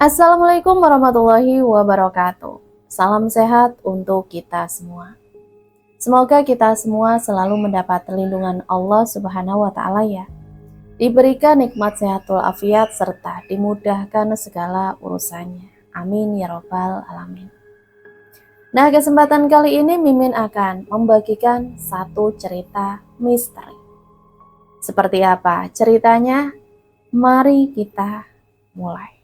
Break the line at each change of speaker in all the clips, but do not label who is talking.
Assalamualaikum warahmatullahi wabarakatuh. Salam sehat untuk kita semua. Semoga kita semua selalu mendapat perlindungan Allah Subhanahu wa taala ya. Diberikan nikmat sehatul afiat serta dimudahkan segala urusannya. Amin ya robbal alamin. Nah, kesempatan kali ini Mimin akan membagikan satu cerita misteri. Seperti apa ceritanya? Mari kita mulai.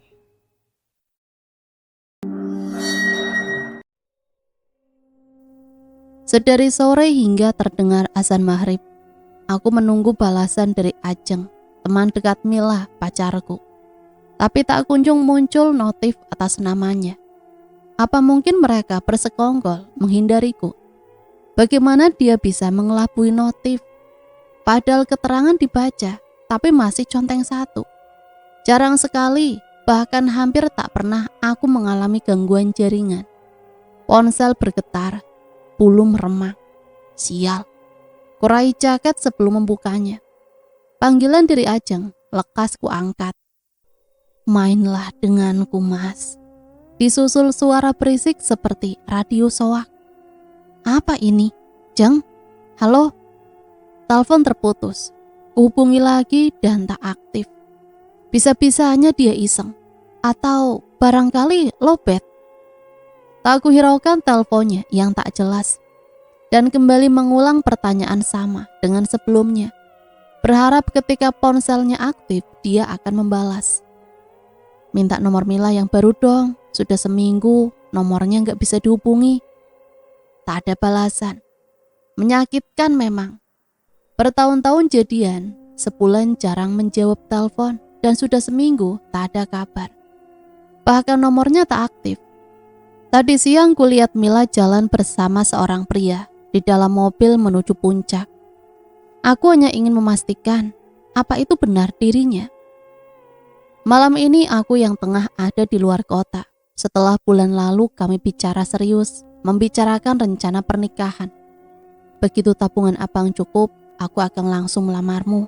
Sedari sore hingga terdengar azan maghrib, aku menunggu balasan dari Ajeng, teman dekat Mila, pacarku. Tapi tak kunjung muncul notif atas namanya. Apa mungkin mereka bersekongkol menghindariku? Bagaimana dia bisa mengelabui notif? Padahal keterangan dibaca, tapi masih conteng satu. Jarang sekali, bahkan hampir tak pernah aku mengalami gangguan jaringan. Ponsel bergetar, bulu meremang. Sial. Kurai jaket sebelum membukanya. Panggilan dari Ajeng, lekas ku angkat. Mainlah denganku, Mas. Disusul suara berisik seperti radio soak. Apa ini? Jeng? Halo? Telepon terputus. Kuhubungi lagi dan tak aktif. Bisa-bisanya dia iseng. Atau barangkali lobet. Tak kuhiraukan teleponnya yang tak jelas. Dan kembali mengulang pertanyaan sama dengan sebelumnya. Berharap ketika ponselnya aktif, dia akan membalas. Minta nomor Mila yang baru dong, sudah seminggu, nomornya gak bisa dihubungi. Tak ada balasan. Menyakitkan memang. Bertahun-tahun jadian, sebulan jarang menjawab telepon, dan sudah seminggu tak ada kabar. Bahkan nomornya tak aktif. Tadi siang kulihat Mila jalan bersama seorang pria di dalam mobil menuju puncak. Aku hanya ingin memastikan apa itu benar dirinya. Malam ini aku yang tengah ada di luar kota. Setelah bulan lalu kami bicara serius, membicarakan rencana pernikahan. Begitu tabungan abang cukup, aku akan langsung melamarmu.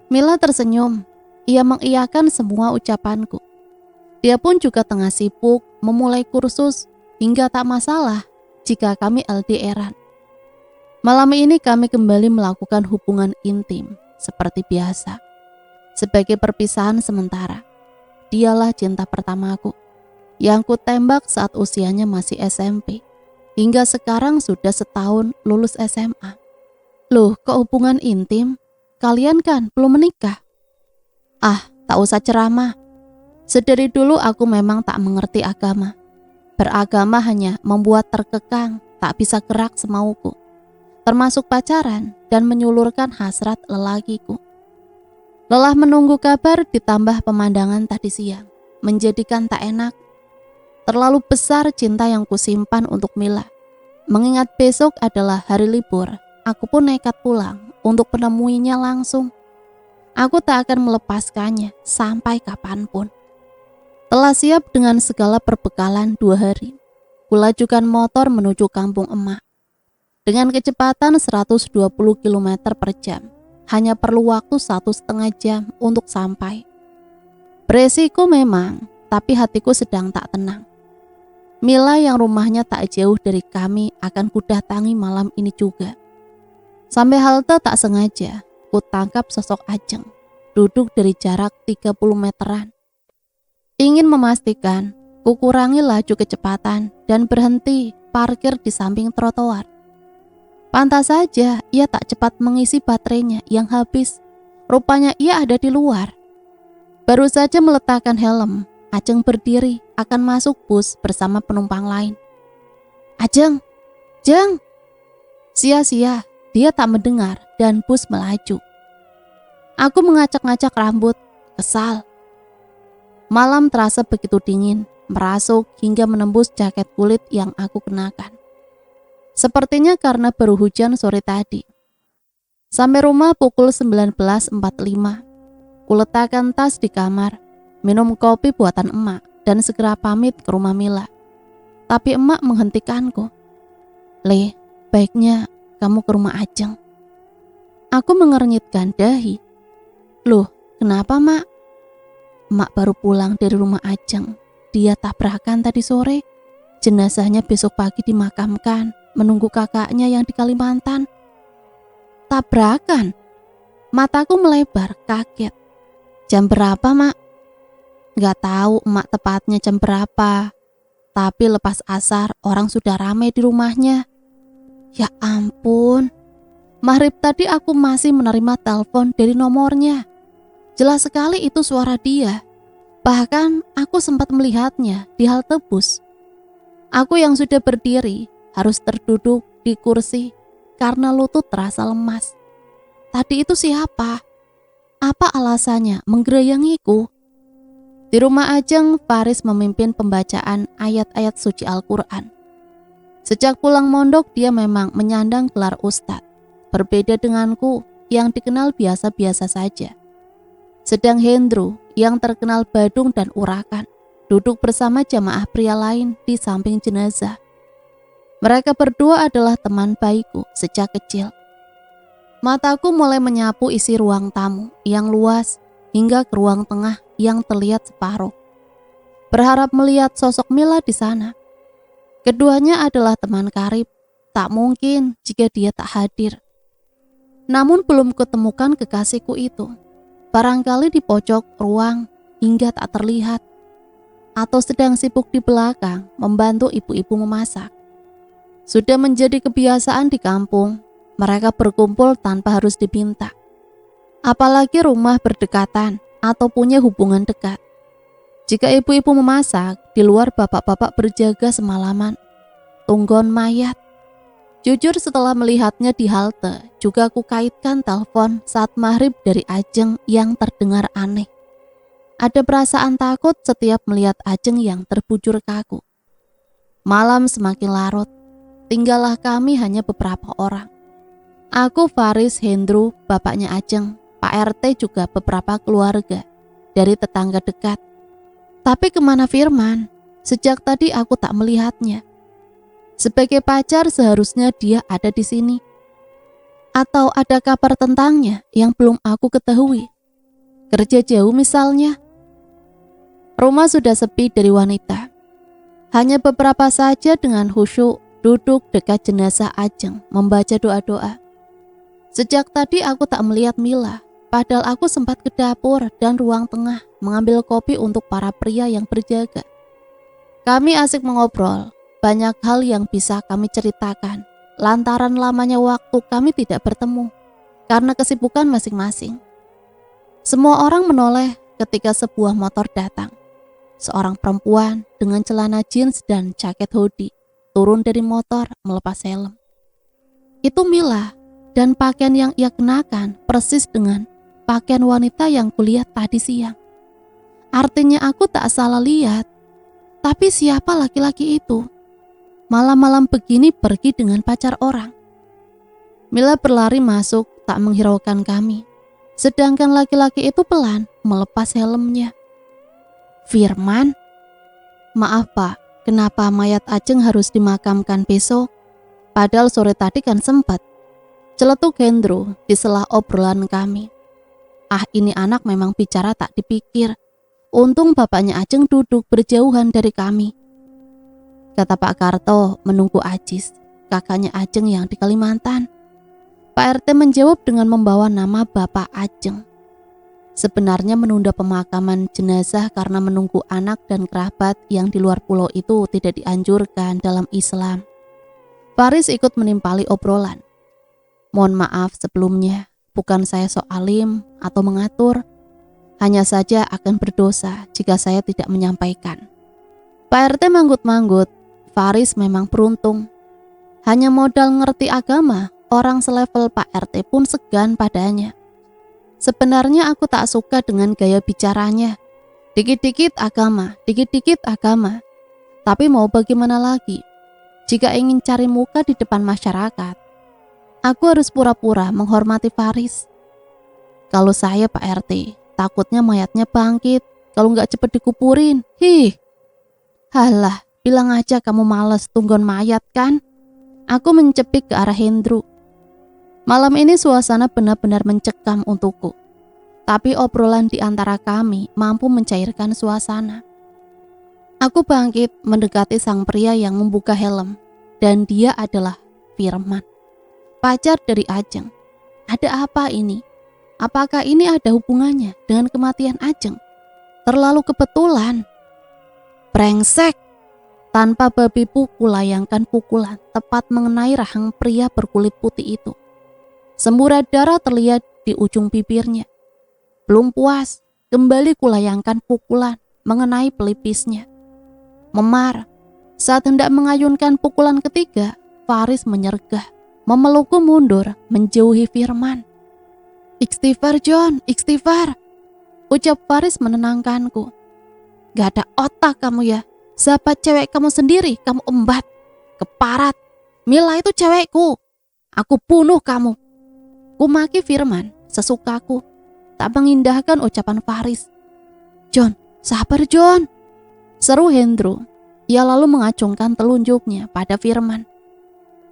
Mila tersenyum. Ia mengiyakan semua ucapanku. Dia pun juga tengah sibuk memulai kursus hingga tak masalah jika kami LDR-an. Malam ini kami kembali melakukan hubungan intim seperti biasa. Sebagai perpisahan sementara. Dialah cinta pertamaku yang ku tembak saat usianya masih SMP. Hingga sekarang sudah setahun lulus SMA. Loh, kok hubungan intim? Kalian kan belum menikah? Ah, tak usah ceramah. Sedari dulu aku memang tak mengerti agama. Beragama hanya membuat terkekang, tak bisa gerak semauku. Termasuk pacaran dan menyulurkan hasrat lelakiku. Lelah menunggu kabar ditambah pemandangan tadi siang, menjadikan tak enak. Terlalu besar cinta yang kusimpan untuk Mila. Mengingat besok adalah hari libur, aku pun nekat pulang untuk menemuinya langsung. Aku tak akan melepaskannya sampai kapanpun. Telah siap dengan segala perbekalan 2 hari. Kulajukan motor menuju kampung emak. Dengan kecepatan 120 km per jam, hanya perlu waktu 1,5 jam untuk sampai. Beresiko memang, tapi hatiku sedang tak tenang. Mila yang rumahnya tak jauh dari kami akan kudatangi malam ini juga. Sampai halte tak sengaja, ku tangkap sosok Ajeng, duduk dari jarak 30 meteran. Ingin memastikan, ku kurangi laju kecepatan dan berhenti parkir di samping trotoar. Pantas saja ia tak cepat mengisi baterainya yang habis. Rupanya ia ada di luar. Baru saja meletakkan helm, Ajeng berdiri akan masuk bus bersama penumpang lain. Ajeng, Jeng. Sia-sia, dia tak mendengar dan bus melaju. Aku mengacak-ngacak rambut, kesal. Malam terasa begitu dingin, merasuk hingga menembus jaket kulit yang aku kenakan. Sepertinya karena baru hujan sore tadi. Sampai rumah pukul 19.45. Kuletakkan tas di kamar, minum kopi buatan emak, dan segera pamit ke rumah Mila. Tapi emak menghentikanku. Le, baiknya kamu ke rumah Ajeng. Aku mengernyitkan dahi. Loh, kenapa mak? emak baru pulang dari rumah Ajeng. Dia tabrakan tadi sore. Jenazahnya besok pagi dimakamkan, menunggu kakaknya yang di Kalimantan. Tabrakan? Mataku melebar, kaget. Jam berapa, Mak? Gak tahu emak tepatnya jam berapa. Tapi lepas asar orang sudah ramai di rumahnya. Ya ampun. Maghrib tadi aku masih menerima telepon dari nomornya. Jelas sekali itu suara dia. Bahkan aku sempat melihatnya di halte bus. Aku yang sudah berdiri harus terduduk di kursi karena lutut terasa lemas. Tadi itu siapa? Apa alasannya menggerayangiku? Di rumah Ajeng, Faris memimpin pembacaan ayat-ayat suci Al-Quran. Sejak pulang mondok dia memang menyandang gelar ustadz. Berbeda denganku yang dikenal biasa-biasa saja. Sedang Hendro yang terkenal badung dan urakan duduk bersama jamaah pria lain di samping jenazah. Mereka berdua adalah teman baikku sejak kecil. Mataku mulai menyapu isi ruang tamu yang luas hingga ke ruang tengah yang terlihat separuh. Berharap melihat sosok Mila di sana. Keduanya adalah teman karib. Tak mungkin jika dia tak hadir. Namun belum kutemukan kekasihku itu. Barangkali di pojok ruang hingga tak terlihat. Atau sedang sibuk di belakang membantu ibu-ibu memasak. Sudah menjadi kebiasaan di kampung. Mereka berkumpul tanpa harus diminta. Apalagi rumah berdekatan atau punya hubungan dekat. Jika ibu-ibu memasak, di luar bapak-bapak berjaga semalaman. Tunggon mayat. Jujur setelah melihatnya di halte, juga aku kaitkan telepon saat maghrib dari Ajeng yang terdengar aneh. Ada perasaan takut setiap melihat Ajeng yang terbujur kaku. Malam semakin larut, tinggallah kami hanya beberapa orang. Aku, Faris, Hendro, bapaknya Ajeng, Pak RT juga beberapa keluarga dari tetangga dekat. Tapi kemana Firman? Sejak tadi aku tak melihatnya. Sebagai pacar seharusnya dia ada di sini. Atau ada kabar tentangnya yang belum aku ketahui. Kerja jauh misalnya. Rumah sudah sepi dari wanita. Hanya beberapa saja dengan khusyuk duduk dekat jenazah Ajeng membaca doa-doa. Sejak tadi aku tak melihat Mila. Padahal aku sempat ke dapur dan ruang tengah mengambil kopi untuk para pria yang berjaga. Kami asik mengobrol, banyak hal yang bisa kami ceritakan. Lantaran lamanya waktu kami tidak bertemu, karena kesibukan masing-masing. Semua orang menoleh ketika sebuah motor datang. Seorang perempuan dengan celana jeans dan jaket hoodie turun dari motor melepas helm. Itu Mila, dan pakaian yang ia kenakan persis dengan pakaian wanita yang kulihat tadi siang. Artinya aku tak salah lihat. Tapi siapa laki-laki itu? Malam-malam begini pergi dengan pacar orang. Mila berlari masuk tak menghiraukan kami. Sedangkan laki-laki itu pelan melepas helmnya. Firman? Maaf Pak, kenapa mayat Ajeng harus dimakamkan besok? Padahal sore tadi kan sempat. Celetuk Hendro di sela obrolan kami. Ah, ini anak memang bicara tak dipikir. Untung bapaknya Ajeng duduk berjauhan dari kami. Kata Pak Karto menunggu Ajis, kakaknya Ajeng yang di Kalimantan. Pak RT menjawab dengan membawa nama Bapak Ajeng. Sebenarnya menunda pemakaman jenazah karena menunggu anak dan kerabat yang di luar pulau itu tidak dianjurkan dalam Islam. Faris ikut menimpali obrolan. Mohon maaf sebelumnya, bukan saya sok alim atau mengatur. Hanya saja akan berdosa jika saya tidak menyampaikan. Pak RT manggut-manggut. Faris memang beruntung. Hanya modal ngerti agama, orang selevel Pak RT pun segan padanya. Sebenarnya aku tak suka dengan gaya bicaranya. Dikit-dikit agama, dikit-dikit agama. Tapi mau bagaimana lagi? Jika ingin cari muka di depan masyarakat, aku harus pura-pura menghormati Faris. Kalau saya Pak RT, takutnya mayatnya bangkit. Kalau nggak cepet dikuburin, Halah, bilang aja kamu malas tunggon mayat kan? Aku mencepik ke arah Hendro. Malam ini suasana benar-benar mencekam untukku. Tapi obrolan di antara kami mampu mencairkan suasana. Aku bangkit mendekati sang pria yang membuka helm, dan dia adalah Firman, pacar dari Ajeng. Ada apa ini? Apakah ini ada hubungannya dengan kematian Ajeng? Terlalu kebetulan. Brengsek! Tanpa babi pukul layangkan pukulan tepat mengenai rahang pria berkulit putih itu. Semburat darah terlihat di ujung bibirnya. Belum puas, kembali kulayangkan pukulan mengenai pelipisnya. Memar, saat hendak mengayunkan pukulan ketiga, Faris menyergah, memelukku mundur, menjauhi Firman. Istighfar John, istighfar, ucap Faris menenangkanku. Gak ada otak kamu ya, sahabat cewek kamu sendiri kamu embat, keparat. Mila itu cewekku, aku bunuh kamu. Kumaki Firman, sesukaku, tak mengindahkan ucapan Faris. John, sabar John, seru Hendro. Ia lalu mengacungkan telunjuknya pada Firman.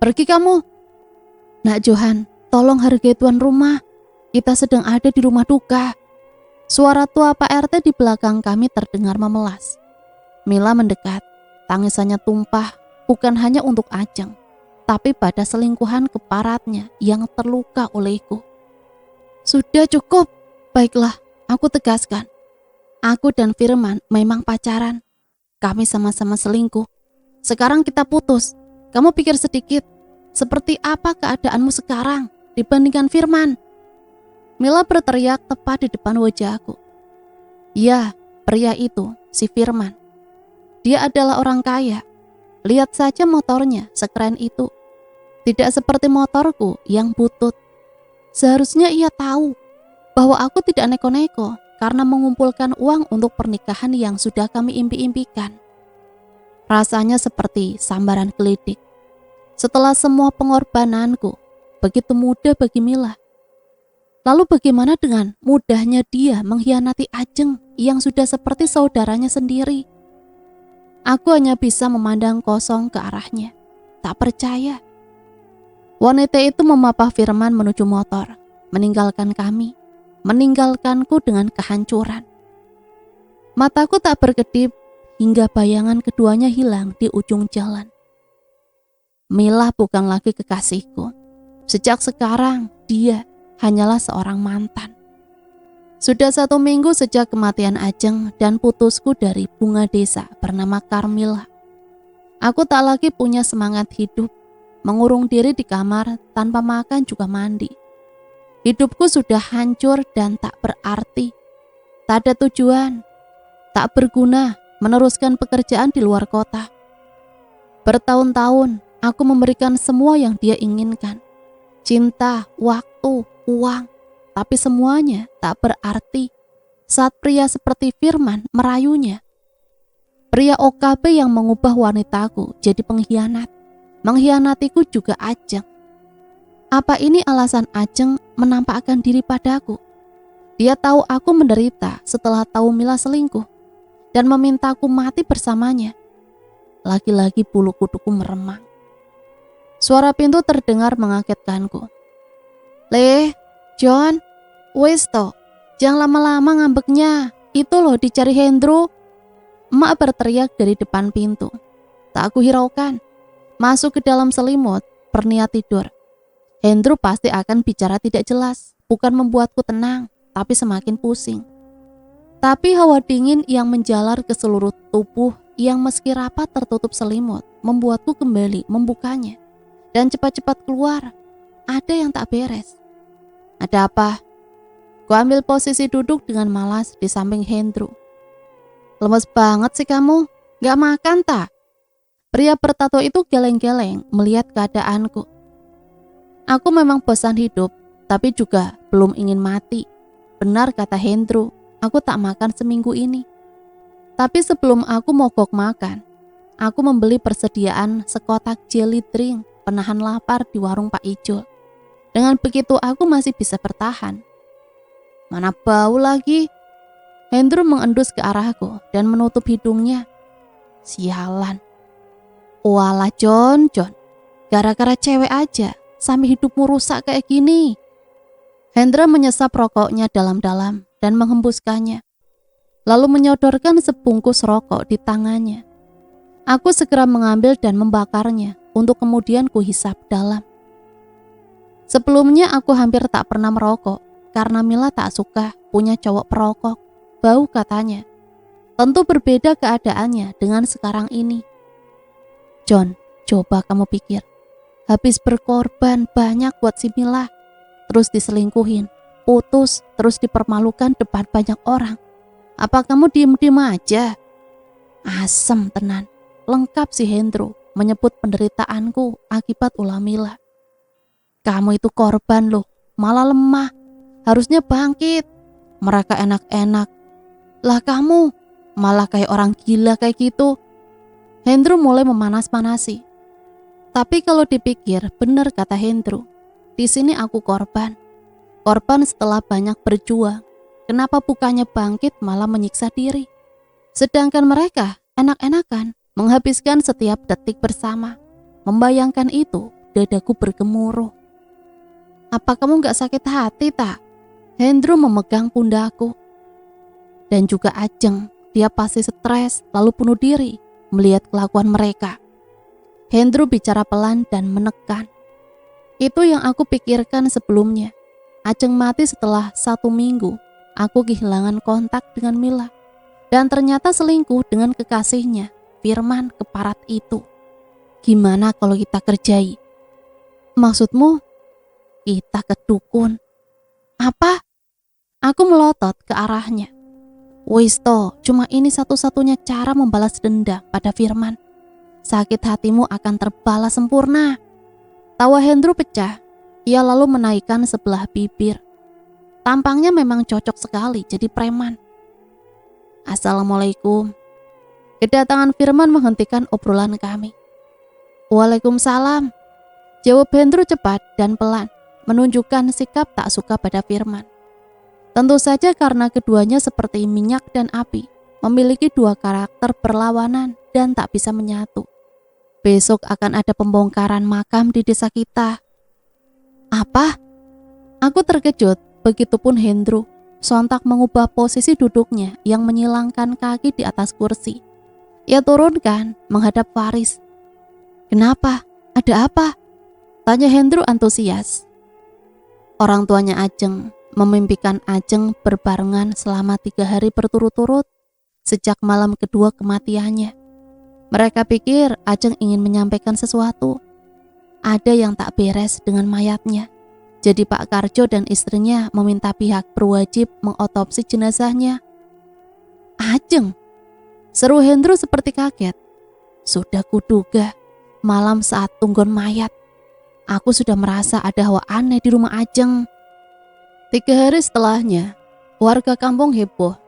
Pergi kamu. Nak Johan, tolong hargai tuan rumah. Kita sedang ada di rumah duka. Suara tua Pak RT di belakang kami terdengar memelas. Mila mendekat, tangisannya tumpah bukan hanya untuk Ajeng, tapi pada selingkuhan keparatnya yang terluka olehku. Sudah cukup, baiklah, aku tegaskan. Aku dan Firman memang pacaran. Kami sama-sama selingkuh. Sekarang kita putus. Kamu pikir sedikit, seperti apa keadaanmu sekarang dibandingkan Firman? Mila berteriak tepat di depan wajahku. Ya, pria itu, si Firman. Dia adalah orang kaya. Lihat saja motornya, sekeren itu. Tidak seperti motorku yang butut. Seharusnya ia tahu bahwa aku tidak neko-neko karena mengumpulkan uang untuk pernikahan yang sudah kami impi-impikan. Rasanya seperti sambaran gelidik. Setelah semua pengorbananku, begitu mudah bagi Mila. Lalu bagaimana dengan mudahnya dia mengkhianati Ajeng yang sudah seperti saudaranya sendiri? Aku hanya bisa memandang kosong ke arahnya. Tak percaya. Wanita itu memapah Firman menuju motor, meninggalkan kami, meninggalkanku dengan kehancuran. Mataku tak berkedip hingga bayangan keduanya hilang di ujung jalan. Mila bukan lagi kekasihku. Sejak sekarang, dia hanyalah seorang mantan. Sudah 1 minggu sejak kematian Ajeng dan putusku dari bunga desa bernama Carmilla. Aku tak lagi punya semangat hidup, mengurung diri di kamar tanpa makan juga mandi. Hidupku sudah hancur dan tak berarti. Tak ada tujuan, tak berguna meneruskan pekerjaan di luar kota. Bertahun-tahun aku memberikan semua yang dia inginkan. Cinta, waktu, uang, tapi semuanya tak berarti saat pria seperti Firman merayunya. Pria OKB yang mengubah wanitaku jadi pengkhianat, mengkhianatiku juga Ajeng. Apa ini alasan Ajeng menampakkan diri padaku? Dia tahu aku menderita setelah tahu Mila selingkuh dan memintaku mati bersamanya. Lagi-lagi bulu kuduku meremang. Suara pintu terdengar mengagetkanku. Le, John, wes toh, jangan lama-lama ngambeknya. Itu loh dicari Hendro. Emak berteriak dari depan pintu. Tak aku hiraukan. Masuk ke dalam selimut, berniat tidur. Hendro pasti akan bicara tidak jelas, bukan membuatku tenang, tapi semakin pusing. Tapi hawa dingin yang menjalar ke seluruh tubuh yang meski rapat tertutup selimut membuatku kembali membukanya dan cepat-cepat keluar. Ada yang tak beres. Ada apa? Ku ambil posisi duduk dengan malas di samping Hendro. Lemes banget sih kamu, gak makan tak? Pria bertato itu geleng-geleng melihat keadaanku. Aku memang bosan hidup, tapi juga belum ingin mati. Benar kata Hendro, aku tak makan seminggu ini. Tapi sebelum aku mogok makan, aku membeli persediaan sekotak jelly drink penahan lapar di warung Pak Ijul. Dengan begitu aku masih bisa bertahan. Mana bau lagi? Hendro mengendus ke arahku dan menutup hidungnya. Sialan. Walah John, gara-gara cewek aja sampai hidupmu rusak kayak gini. Hendra menyesap rokoknya dalam-dalam dan menghembuskannya, lalu menyodorkan sebungkus rokok di tangannya. Aku segera mengambil dan membakarnya untuk kemudian kuhisap dalam. Sebelumnya aku hampir tak pernah merokok karena Mila tak suka punya cowok perokok. Bau katanya. Tentu berbeda keadaannya dengan sekarang ini. John, coba kamu pikir. Habis berkorban banyak buat si Mila, terus diselingkuhin, putus, terus dipermalukan depan banyak orang. Apa kamu diem-diem aja? Asem tenan. Lengkap si Hendro menyebut penderitaanku akibat ulah Mila. Kamu itu korban loh, malah lemah. Harusnya bangkit. Mereka enak-enak. Lah kamu malah kayak orang gila kayak gitu. Hendro mulai memanas-manasi. Tapi kalau dipikir, benar kata Hendro. Di sini aku korban. Korban setelah banyak berjuang. Kenapa bukannya bangkit malah menyiksa diri? Sedangkan mereka enak-enakan menghabiskan setiap detik bersama. Membayangkan itu, dadaku bergemuruh. Apa kamu gak sakit hati tak? Hendro memegang pundakku. Dan juga Ajeng, dia pasti stres lalu bunuh diri melihat kelakuan mereka. Hendro bicara pelan dan menekan. Itu yang aku pikirkan sebelumnya. Ajeng mati setelah 1 minggu. Aku kehilangan kontak dengan Mila. Dan ternyata selingkuh dengan kekasihnya, Firman keparat itu. Gimana kalau kita kerjai? Maksudmu? Kita ke dukun. Apa? Aku melotot ke arahnya. Wis toh, cuma ini satu-satunya cara membalas dendam pada Firman. Sakit hatimu akan terbalas sempurna. Tawa Hendro pecah. Ia lalu menaikkan sebelah bibir. Tampangnya memang cocok sekali jadi preman. Assalamualaikum. Kedatangan Firman menghentikan obrolan kami. Waalaikumsalam. Jawab Hendro cepat dan pelan, menunjukkan sikap tak suka pada Firman. Tentu saja karena keduanya seperti minyak dan api, memiliki dua karakter berlawanan dan tak bisa menyatu. Besok akan ada pembongkaran makam di desa kita. Apa? Aku terkejut, begitupun Hendro. Sontak mengubah posisi duduknya yang menyilangkan kaki di atas kursi. Ia turunkan menghadap Faris. Kenapa? Ada apa? Tanya Hendro antusias. Orang tuanya Ajeng memimpikan Ajeng berbarengan selama 3 hari berturut-turut sejak malam kedua kematiannya. Mereka pikir Ajeng ingin menyampaikan sesuatu. Ada yang tak beres dengan mayatnya. Jadi Pak Karjo dan istrinya meminta pihak berwajib mengotopsi jenazahnya. Ajeng? Seru Hendro seperti kaget. Sudah kuduga, malam saat tunggon mayat, aku sudah merasa ada hawa aneh di rumah Ajeng. 3 hari setelahnya, warga kampung heboh.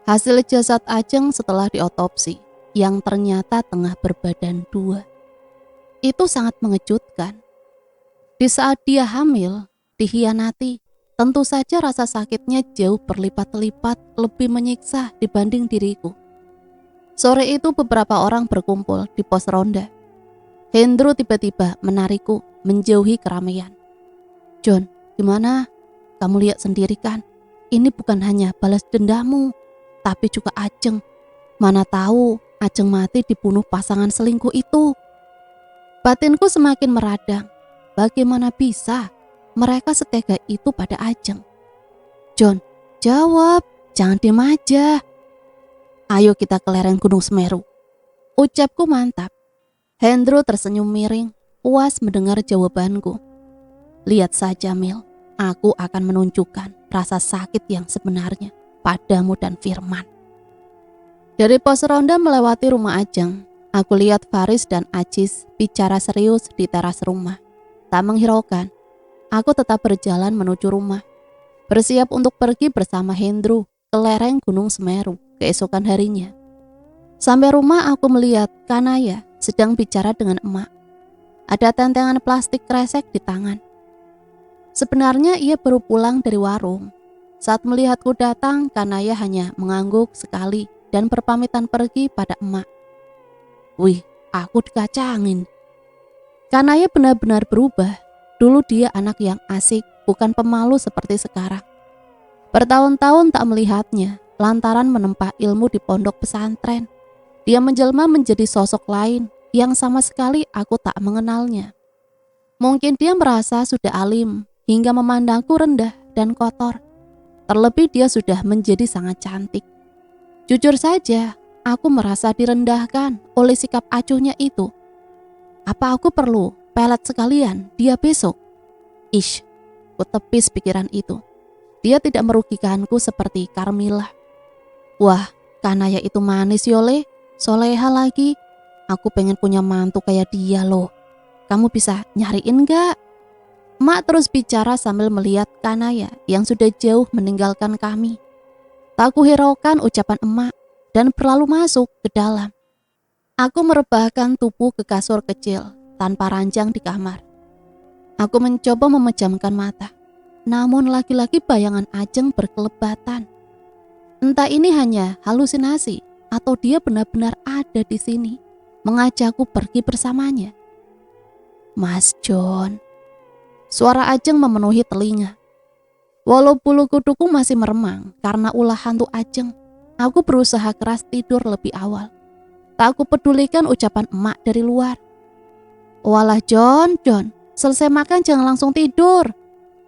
Hasil jasad Ajeng setelah diotopsi, yang ternyata tengah berbadan 2. Itu sangat mengejutkan. Di saat dia hamil, dikhianati, tentu saja rasa sakitnya jauh berlipat-lipat lebih menyiksa dibanding diriku. Sore itu beberapa orang berkumpul di pos ronda. Hendro tiba-tiba menarikku menjauhi keramaian. John, gimana? Kamu lihat sendiri kan? Ini bukan hanya balas dendammu, tapi juga Ajeng. Mana tahu Ajeng mati dibunuh pasangan selingkuh itu. Batinku semakin meradang. Bagaimana bisa mereka setega itu pada Ajeng? John, jawab, jangan diam aja. Ayo kita ke lereng Gunung Semeru. Ucapku mantap. Hendro tersenyum miring, puas mendengar jawabanku. Lihat saja Mil, aku akan menunjukkan rasa sakit yang sebenarnya padamu dan Firman. Dari pos ronda melewati rumah Ajeng, aku lihat Faris dan Ajis bicara serius di teras rumah. Tak menghiraukan, aku tetap berjalan menuju rumah, bersiap untuk pergi bersama Hendro ke lereng Gunung Semeru keesokan harinya. Sampai rumah aku melihat Kanaya sedang bicara dengan emak. Ada tentengan plastik kresek di tangan. Sebenarnya ia baru pulang dari warung. Saat melihatku datang, Kanaya hanya mengangguk sekali dan berpamitan pergi pada emak. Wih, aku dikacangin. Kanaya benar-benar berubah. Dulu dia anak yang asik, bukan pemalu seperti sekarang. Bertahun-tahun tak melihatnya, lantaran menempa ilmu di pondok pesantren. Dia menjelma menjadi sosok lain yang sama sekali aku tak mengenalnya. Mungkin dia merasa sudah alim hingga memandangku rendah dan kotor. Terlebih dia sudah menjadi sangat cantik. Jujur saja, aku merasa direndahkan oleh sikap acuhnya itu. Apa aku perlu pelet sekalian dia besok? Ish, ku tepis pikiran itu. Dia tidak merugikanku seperti Carmilla. Wah, Kanaya itu manis yole, soleha lagi. Aku pengen punya mantu kayak dia loh. Kamu bisa nyariin gak? Mak terus bicara sambil melihat Kanaya yang sudah jauh meninggalkan kami. Tak kuhiraukan ucapan emak dan berlalu masuk ke dalam. Aku merebahkan tubuh ke kasur kecil tanpa ranjang di kamar. Aku mencoba memejamkan mata. Namun lagi-lagi bayangan Ajeng berkelebatan. Entah ini hanya halusinasi atau dia benar-benar ada di sini, mengajakku pergi bersamanya. Mas John, suara Ajeng memenuhi telinga. Walau bulu kuduku masih meremang karena ulah hantu Ajeng, aku berusaha keras tidur lebih awal. Tak aku pedulikan ucapan emak dari luar. Walah John, selesai makan jangan langsung tidur.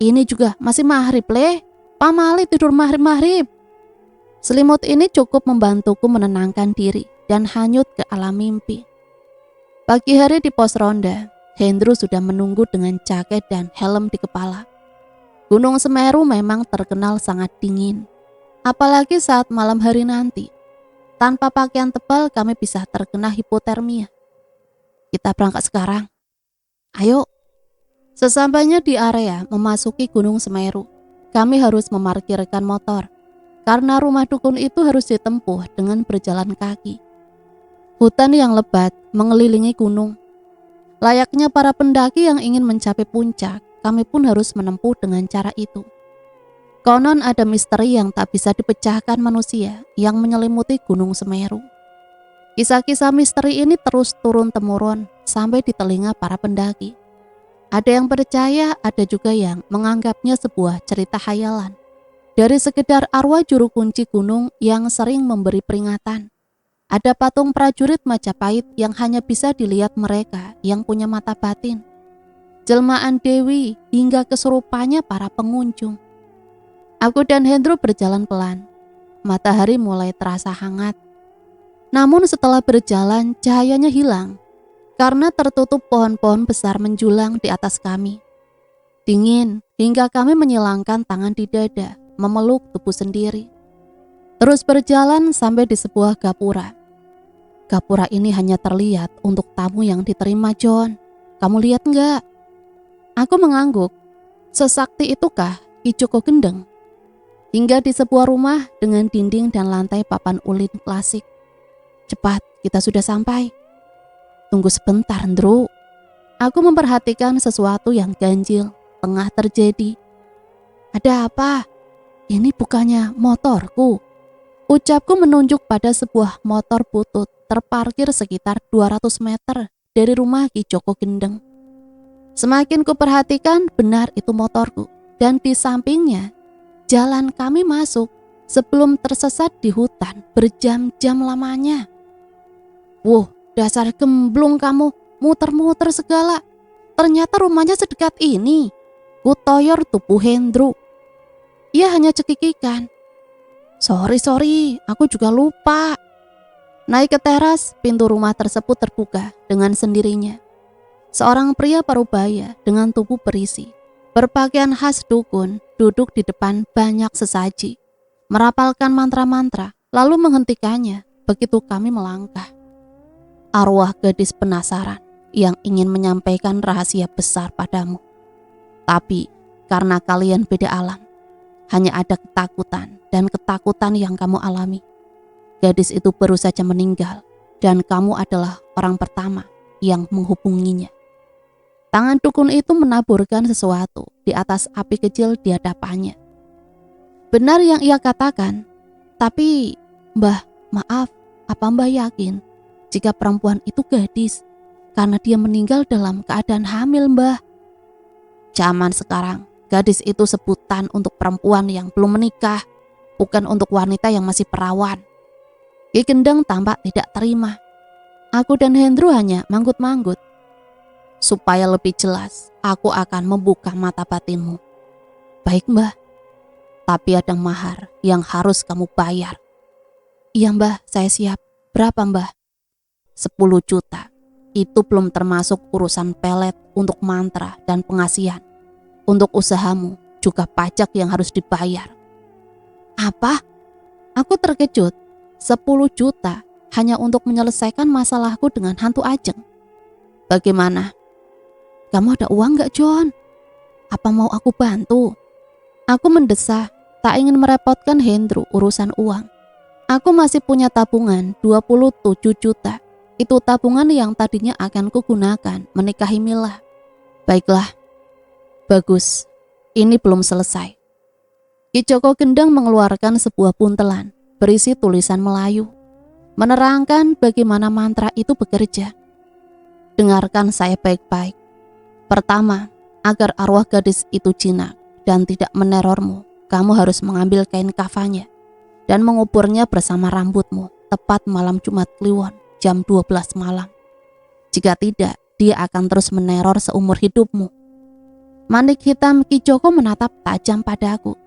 Ini juga masih maghrib leh. Pamali tidur maghrib. Selimut ini cukup membantuku menenangkan diri dan hanyut ke alam mimpi. Pagi hari di pos ronda, Hendro sudah menunggu dengan jaket dan helm di kepala. Gunung Semeru memang terkenal sangat dingin. Apalagi saat malam hari nanti. Tanpa pakaian tebal kami bisa terkena hipotermia. Kita berangkat sekarang. Ayo. Sesampainya di area memasuki Gunung Semeru, kami harus memarkirkan motor karena rumah dukun itu harus ditempuh dengan berjalan kaki. Hutan yang lebat mengelilingi gunung. Layaknya para pendaki yang ingin mencapai puncak, kami pun harus menempuh dengan cara itu. Konon ada misteri yang tak bisa dipecahkan manusia yang menyelimuti Gunung Semeru. Kisah-kisah misteri ini terus turun-temurun sampai di telinga para pendaki. Ada yang percaya, ada juga yang menganggapnya sebuah cerita khayalan. Dari sekedar arwah juru kunci gunung yang sering memberi peringatan. Ada patung prajurit Majapahit yang hanya bisa dilihat mereka yang punya mata batin. Jelmaan Dewi hingga kesurupannya para pengunjung. Aku dan Hendro berjalan pelan. Matahari mulai terasa hangat. Namun setelah berjalan, cahayanya hilang. Karena tertutup pohon-pohon besar menjulang di atas kami. Dingin hingga kami menyilangkan tangan di dada, memeluk tubuh sendiri. Terus berjalan sampai di sebuah gapura. Gapura ini hanya terlihat untuk tamu yang diterima John. Kamu lihat enggak? Aku mengangguk. Sesakti itukah Ki Joko Gendeng? Hingga di sebuah rumah dengan dinding dan lantai papan ulin klasik. Cepat, kita sudah sampai. Tunggu sebentar, Ndro. Aku memperhatikan sesuatu yang ganjil tengah terjadi. Ada apa? Ini bukannya motorku. Ucapku menunjuk pada sebuah motor butut terparkir sekitar 200 meter dari rumah Ki Joko Gendeng. Semakin kuperhatikan, benar itu motorku. Dan di sampingnya, jalan kami masuk sebelum tersesat di hutan berjam-jam lamanya. Wuh, dasar gemblung kamu, muter-muter segala. Ternyata rumahnya sedekat ini. Kutoyor tubuh Hendro. Ia hanya cekikikan. Sorry, aku juga lupa. Naik ke teras, pintu rumah tersebut terbuka dengan sendirinya. Seorang pria parubaya dengan tubuh berisi, berpakaian khas dukun, duduk di depan banyak sesaji, merapalkan mantra-mantra, lalu menghentikannya begitu kami melangkah. Arwah gadis penasaran yang ingin menyampaikan rahasia besar padamu. Tapi karena kalian beda alam, hanya ada ketakutan dan ketakutan yang kamu alami. Gadis itu baru saja meninggal dan kamu adalah orang pertama yang menghubunginya. Tangan dukun itu menaburkan sesuatu di atas api kecil di hadapannya. Benar yang ia katakan, tapi Mbah, maaf, apa Mbah yakin jika perempuan itu gadis karena dia meninggal dalam keadaan hamil, Mbah? Zaman sekarang gadis itu sebutan untuk perempuan yang belum menikah, bukan untuk wanita yang masih perawan. Ki Gendeng tampak tidak terima. Aku dan Hendro hanya manggut-manggut. Supaya lebih jelas, aku akan membuka mata batinmu. Baik mbah, tapi ada mahar yang harus kamu bayar. Iya mbah, saya siap. Berapa mbah? 10 juta. Itu belum termasuk urusan pelet untuk mantra dan pengasihan. Untuk usahamu, juga pajak yang harus dibayar. Apa? Aku terkejut. 10 juta hanya untuk menyelesaikan masalahku dengan hantu Ajeng. Bagaimana? Kamu ada uang gak, John? Apa mau aku bantu? Aku mendesah, tak ingin merepotkan Hendro urusan uang. Aku masih punya tabungan 27 juta. Itu tabungan yang tadinya akan kugunakan menikahi Mila. Baiklah. Bagus. Ini belum selesai. Ki Joko Gendeng mengeluarkan sebuah buntelan berisi tulisan Melayu, menerangkan bagaimana mantra itu bekerja. Dengarkan saya baik-baik. Pertama, agar arwah gadis itu jinak dan tidak menerormu, kamu harus mengambil kain kafannya dan menguburnya bersama rambutmu tepat malam Jumat Kliwon jam 12 malam. Jika tidak, dia akan terus meneror seumur hidupmu. Manik hitam Ki Joko menatap tajam padaku.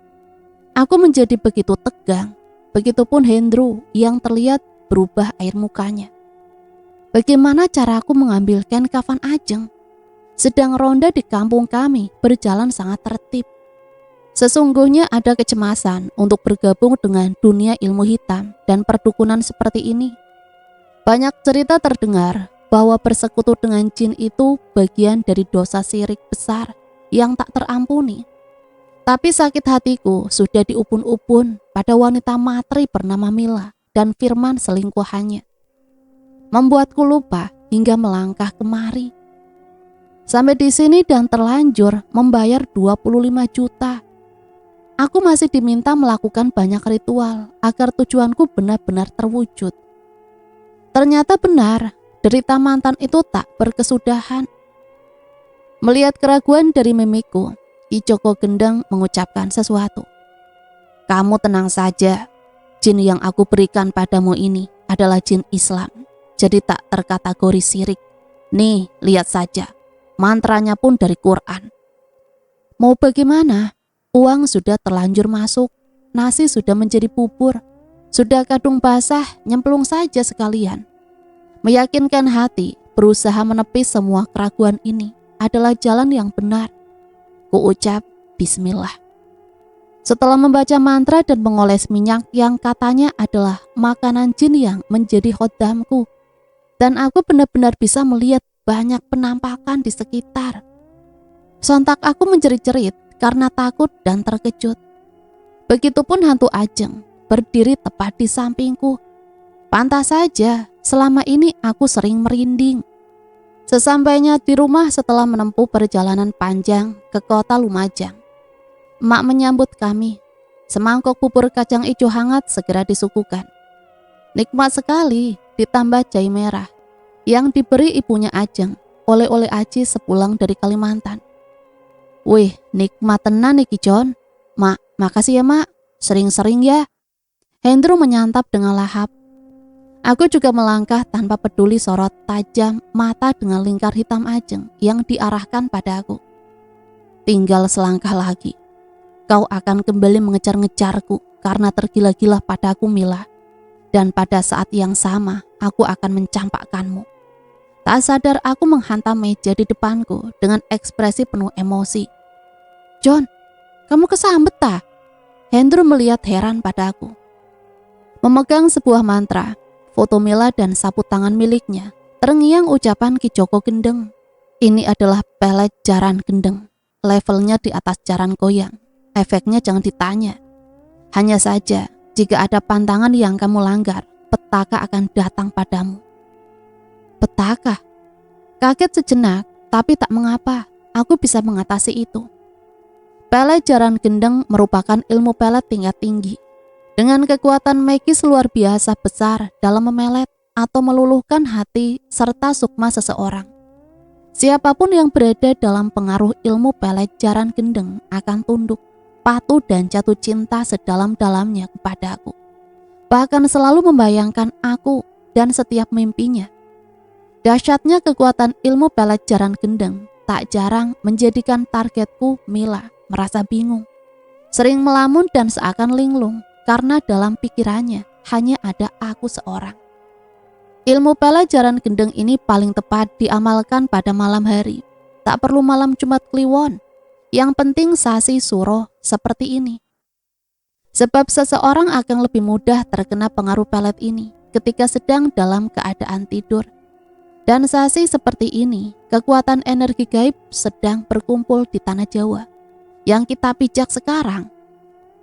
Aku menjadi begitu tegang. Begitupun Hendro yang terlihat berubah air mukanya. Bagaimana cara aku mengambil kain kafan Ajeng? Sedang ronda di kampung kami berjalan sangat tertib. Sesungguhnya ada kecemasan untuk bergabung dengan dunia ilmu hitam dan perdukunan seperti ini. Banyak cerita terdengar bahwa bersekutu dengan jin itu bagian dari dosa syirik besar yang tak terampuni. Tapi sakit hatiku sudah diupun-upun pada wanita matri bernama Mila dan Firman selingkuhannya. Membuatku lupa hingga melangkah kemari. Sampai di sini dan terlanjur membayar 25 juta. Aku masih diminta melakukan banyak ritual agar tujuanku benar-benar terwujud. Ternyata benar, derita mantan itu tak berkesudahan. Melihat keraguan dari mimikku, Ki Joko Gendeng mengucapkan sesuatu. Kamu tenang saja, jin yang aku berikan padamu ini adalah jin Islam, jadi tak terkategori syirik. Nih, lihat saja, mantranya pun dari Quran. Mau bagaimana? Uang sudah terlanjur masuk, nasi sudah menjadi bubur, sudah kadung basah, nyemplung saja sekalian. Meyakinkan hati, berusaha menepis semua keraguan ini adalah jalan yang benar. Kuucap bismillah. Setelah membaca mantra dan mengoles minyak yang katanya adalah makanan jin yang menjadi khodamku, dan aku benar-benar bisa melihat banyak penampakan di sekitar. Sontak aku menjerit-jerit karena takut dan terkejut. Begitupun hantu Ajeng berdiri tepat di sampingku. Pantas saja selama ini aku sering merinding. Sesampainya di rumah setelah menempuh perjalanan panjang ke kota Lumajang, emak menyambut kami. Semangkok bubur kacang ijo hangat segera disuguhkan. Nikmat sekali, ditambah jahe merah yang diberi ibunya Ajeng, oleh-oleh aji sepulang dari Kalimantan. Wih, nikmat tenan nih John. Mak, makasih ya mak, sering-sering ya. Hendro menyantap dengan lahap. Aku juga melangkah tanpa peduli sorot tajam mata dengan lingkar hitam Ajeng yang diarahkan padaku. Tinggal selangkah lagi. Kau akan kembali mengejar-ngejarku karena tergila-gila padaku Mila. Dan pada saat yang sama, aku akan mencampakkanmu. Tak sadar aku menghantam meja di depanku dengan ekspresi penuh emosi. John, kamu kesambet tak? Hendro melihat heran padaku. Memegang sebuah mantra, foto Mila dan sapu tangan miliknya, terngiang ucapan Ki Joko Gendeng. Ini adalah pelet jaran gendeng. Levelnya di atas jaran goyang. Efeknya jangan ditanya. Hanya saja, jika ada pantangan yang kamu langgar, petaka akan datang padamu. Petaka? Kaget sejenak, tapi tak mengapa. Aku bisa mengatasi itu. Pelet jaran gendeng merupakan ilmu pelet tingkat tinggi. Dengan kekuatan magis luar biasa besar dalam memelet atau meluluhkan hati serta sukma seseorang. Siapapun yang berada dalam pengaruh ilmu pelet jaran gendeng akan tunduk, patuh dan jatuh cinta sedalam-dalamnya kepadaku. Bahkan selalu membayangkan aku dan setiap mimpinya. Dahsyatnya kekuatan ilmu pelet jaran gendeng tak jarang menjadikan targetku Mila merasa bingung. Sering melamun dan seakan linglung karena dalam pikirannya hanya ada aku seorang. Ilmu pelet jaran gendeng ini paling tepat diamalkan pada malam hari. Tak perlu malam Jumat Kliwon. Yang penting sasi suro seperti ini. Sebab seseorang akan lebih mudah terkena pengaruh pelet ini ketika sedang dalam keadaan tidur. Dan sasi seperti ini, kekuatan energi gaib sedang berkumpul di tanah Jawa. Yang kita pijak sekarang,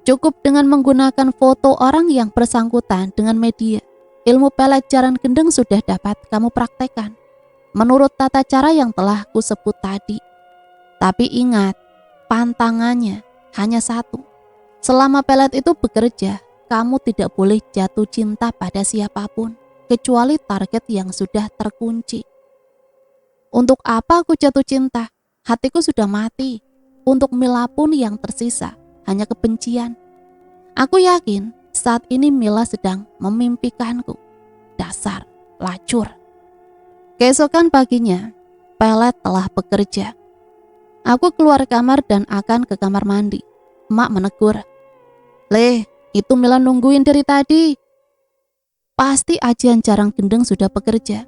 cukup dengan menggunakan foto orang yang bersangkutan dengan media. Ilmu pelet jaran gendeng sudah dapat kamu praktekkan menurut tata cara yang telah kusebut tadi. Tapi ingat, pantangannya hanya satu. Selama pelet itu bekerja, kamu tidak boleh jatuh cinta pada siapapun, kecuali target yang sudah terkunci. Untuk apa aku jatuh cinta? Hatiku sudah mati. Untuk Mila pun yang tersisa hanya kebencian. Aku yakin saat ini Mila sedang memimpikanku. Dasar lacur. Keesokan paginya, pelet telah bekerja. Aku keluar kamar dan akan ke kamar mandi. Emak menegur. "Leh, itu Mila nungguin dari tadi." Pasti ajian jarang gendeng sudah bekerja.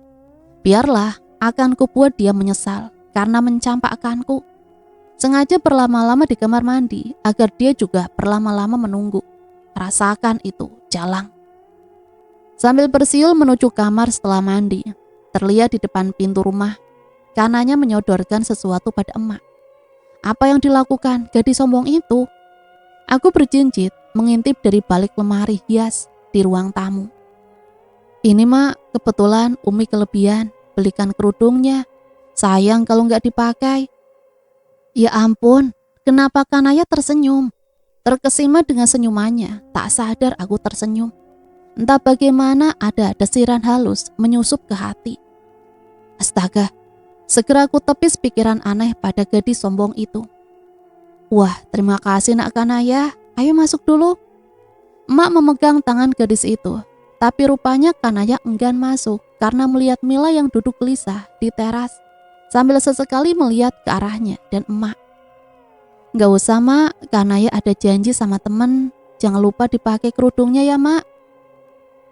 Biarlah, akan kubuat dia menyesal karena mencampakkanku. Sengaja berlama-lama di kamar mandi agar dia juga berlama-lama menunggu. Rasakan itu, jalang. Sambil bersiul menuju kamar setelah mandi, terlihat di depan pintu rumah, kanannya menyodorkan sesuatu pada emak. Apa yang dilakukan gadis sombong itu? Aku berjinjit mengintip dari balik lemari hias di ruang tamu. "Ini mak, kebetulan Umi kelebihan, belikan kerudungnya. Sayang kalau nggak dipakai." Ya ampun, kenapa Kanaya tersenyum? Terkesima dengan senyumannya, tak sadar aku tersenyum. Entah bagaimana ada desiran halus menyusup ke hati. Astaga, segera aku tepis pikiran aneh pada gadis sombong itu. "Wah, terima kasih nak Kanaya, ayo masuk dulu." Emak memegang tangan gadis itu, tapi rupanya Kanaya enggan masuk karena melihat Mila yang duduk gelisah di teras sambil sesekali melihat ke arahnya dan emak. "Gak usah mak, Kanaya ada janji sama temen, jangan lupa dipakai kerudungnya ya mak."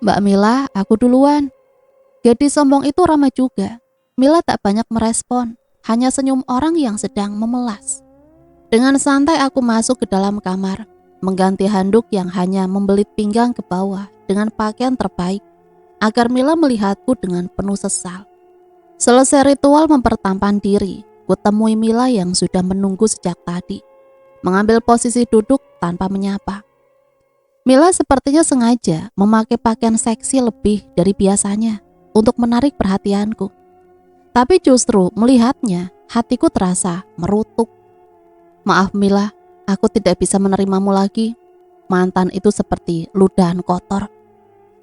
"Mbak Mila, aku duluan." Gadis sombong itu ramah juga. Mila tak banyak merespon, hanya senyum orang yang sedang memelas. Dengan santai aku masuk ke dalam kamar, mengganti handuk yang hanya membelit pinggang ke bawah dengan pakaian terbaik, agar Mila melihatku dengan penuh sesal. Selesai ritual mempertampan diri, kutemui Mila yang sudah menunggu sejak tadi, mengambil posisi duduk tanpa menyapa. Mila sepertinya sengaja memakai pakaian seksi lebih dari biasanya untuk menarik perhatianku. Tapi justru melihatnya, hatiku terasa merutuk. "Maaf Mila, aku tidak bisa menerimamu lagi. Mantan itu seperti ludahan kotor."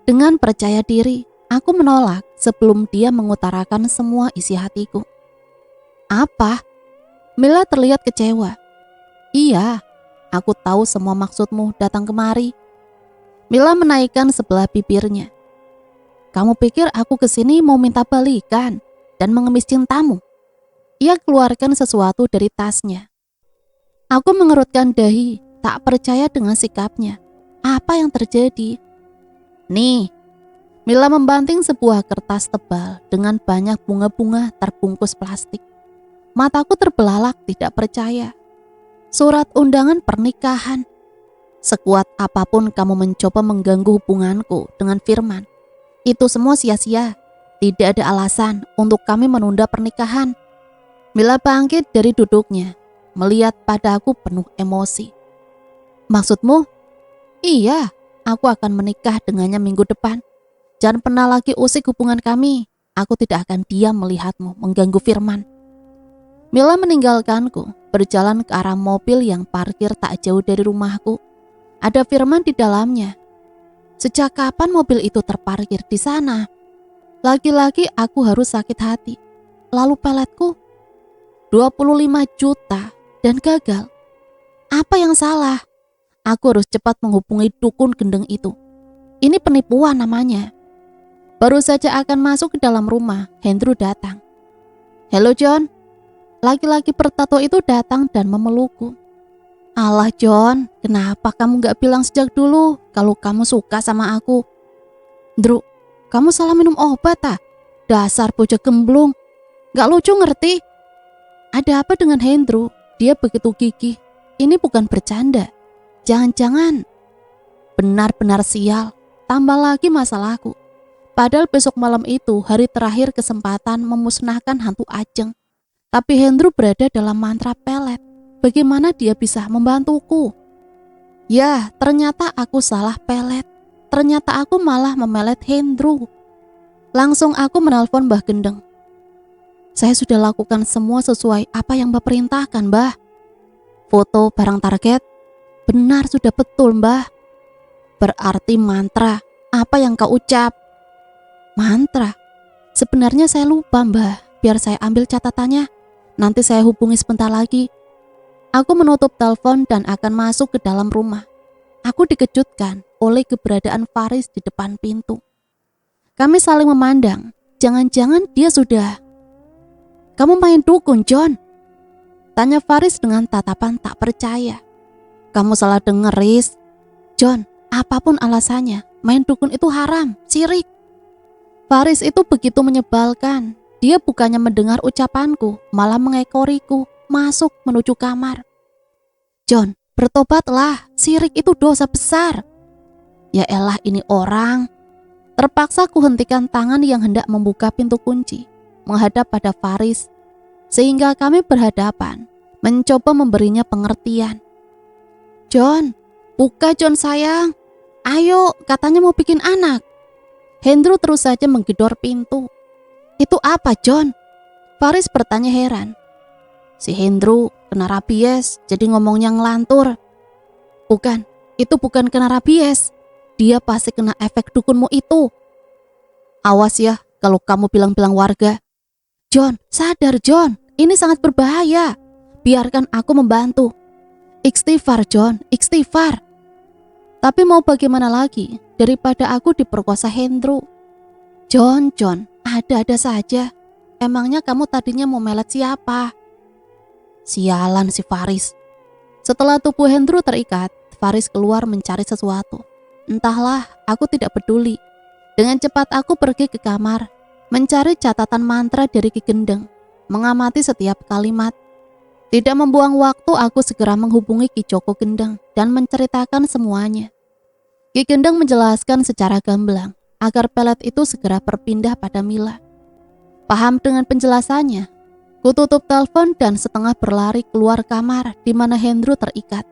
Dengan percaya diri, aku menolak sebelum dia mengutarakan semua isi hatiku. "Apa?" Mila terlihat kecewa. "Iya, aku tahu semua maksudmu datang kemari." Mila menaikkan sebelah bibirnya. "Kamu pikir aku kesini mau minta balikan dan mengemis cintamu?" Ia keluarkan sesuatu dari tasnya. Aku mengerutkan dahi, tak percaya dengan sikapnya. Apa yang terjadi? "Nih." Mila membanting sebuah kertas tebal dengan banyak bunga-bunga terbungkus plastik. Mataku terbelalak tidak percaya. Surat undangan pernikahan. Sekuat apapun kamu mencoba mengganggu hubunganku dengan Firman, itu semua sia-sia. Tidak ada alasan untuk kami menunda pernikahan. Mila bangkit dari duduknya, melihat padaku penuh emosi. "Maksudmu?" "Iya, aku akan menikah dengannya minggu depan. Jangan pernah lagi usik hubungan kami. Aku tidak akan diam melihatmu mengganggu Firman." Mila meninggalkanku, berjalan ke arah mobil yang parkir tak jauh dari rumahku. Ada Firman di dalamnya. Sejak kapan mobil itu terparkir di sana? Lagi-lagi aku harus sakit hati. Lalu peletku, 25 juta dan gagal. Apa yang salah? Aku harus cepat menghubungi dukun gendeng itu. Ini penipuan namanya. Baru saja akan masuk ke dalam rumah, Hendro datang. "Halo John." Laki-laki bertato itu datang dan memelukku. "Alah John, kenapa kamu gak bilang sejak dulu kalau kamu suka sama aku?" "Ndru, kamu salah minum obat ah? Dasar bocah gemblung. Gak lucu ngerti?" Ada apa dengan Hendro? Dia begitu gigih. Ini bukan bercanda. Jangan-jangan benar-benar sial. Tambah lagi masalahku. Padahal besok malam itu hari terakhir kesempatan memusnahkan hantu Ajeng. Tapi Hendro berada dalam mantra pelet. Bagaimana dia bisa membantuku? Ya, ternyata aku salah pelet. Ternyata aku malah memelet Hendro. Langsung aku menelpon Mbah Gendeng. "Saya sudah lakukan semua sesuai apa yang Mbah perintahkan, Mbah. Foto barang target? Benar, sudah betul, Mbah. Berarti mantra. Apa yang kau ucap?" "Mantra? Sebenarnya saya lupa, Mbah. Biar saya ambil catatannya. Nanti saya hubungi sebentar lagi." Aku menutup telepon dan akan masuk ke dalam rumah. Aku dikejutkan oleh keberadaan Faris di depan pintu. Kami saling memandang. Jangan-jangan dia sudah... "Kamu main dukun, John?" tanya Faris dengan tatapan tak percaya. "Kamu salah denger, Riz. John, apapun alasannya, main dukun itu haram, syirik." Faris itu begitu menyebalkan. Dia bukannya mendengar ucapanku, malah mengekoriku, masuk menuju kamar. "John, bertobatlah, syirik itu dosa besar." Ya elah, ini orang. Terpaksa ku hentikan tangan yang hendak membuka pintu kunci, menghadap pada Faris, sehingga kami berhadapan, mencoba memberinya pengertian. "John, buka John sayang. Ayo, katanya mau bikin anak." Hendro terus saja menggedor pintu. "Itu apa, John?" Faris bertanya heran. "Si Hendro kena rabies, jadi ngomongnya ngelantur." "Bukan, itu bukan kena rabies. Dia pasti kena efek dukunmu itu. Awas ya kalau kamu bilang-bilang warga." "John, sadar John, ini sangat berbahaya. Biarkan aku membantu." "Istighfar John, istighfar." Tapi mau bagaimana lagi daripada aku diperkosa Hendro. John, ada-ada saja. Emangnya kamu tadinya mau melet siapa?" Sialan si Faris. Setelah tubuh Hendro terikat, Faris keluar mencari sesuatu. Entahlah, aku tidak peduli. Dengan cepat aku pergi ke kamar, mencari catatan mantra dari Ki Gendeng, mengamati setiap kalimat. Tidak membuang waktu, aku segera menghubungi Ki Joko Gendeng dan menceritakan semuanya. Ki Gendeng menjelaskan secara gamblang agar pelet itu segera berpindah pada Mila. Paham dengan penjelasannya, ku tutup telepon dan setengah berlari keluar kamar di mana Hendro terikat.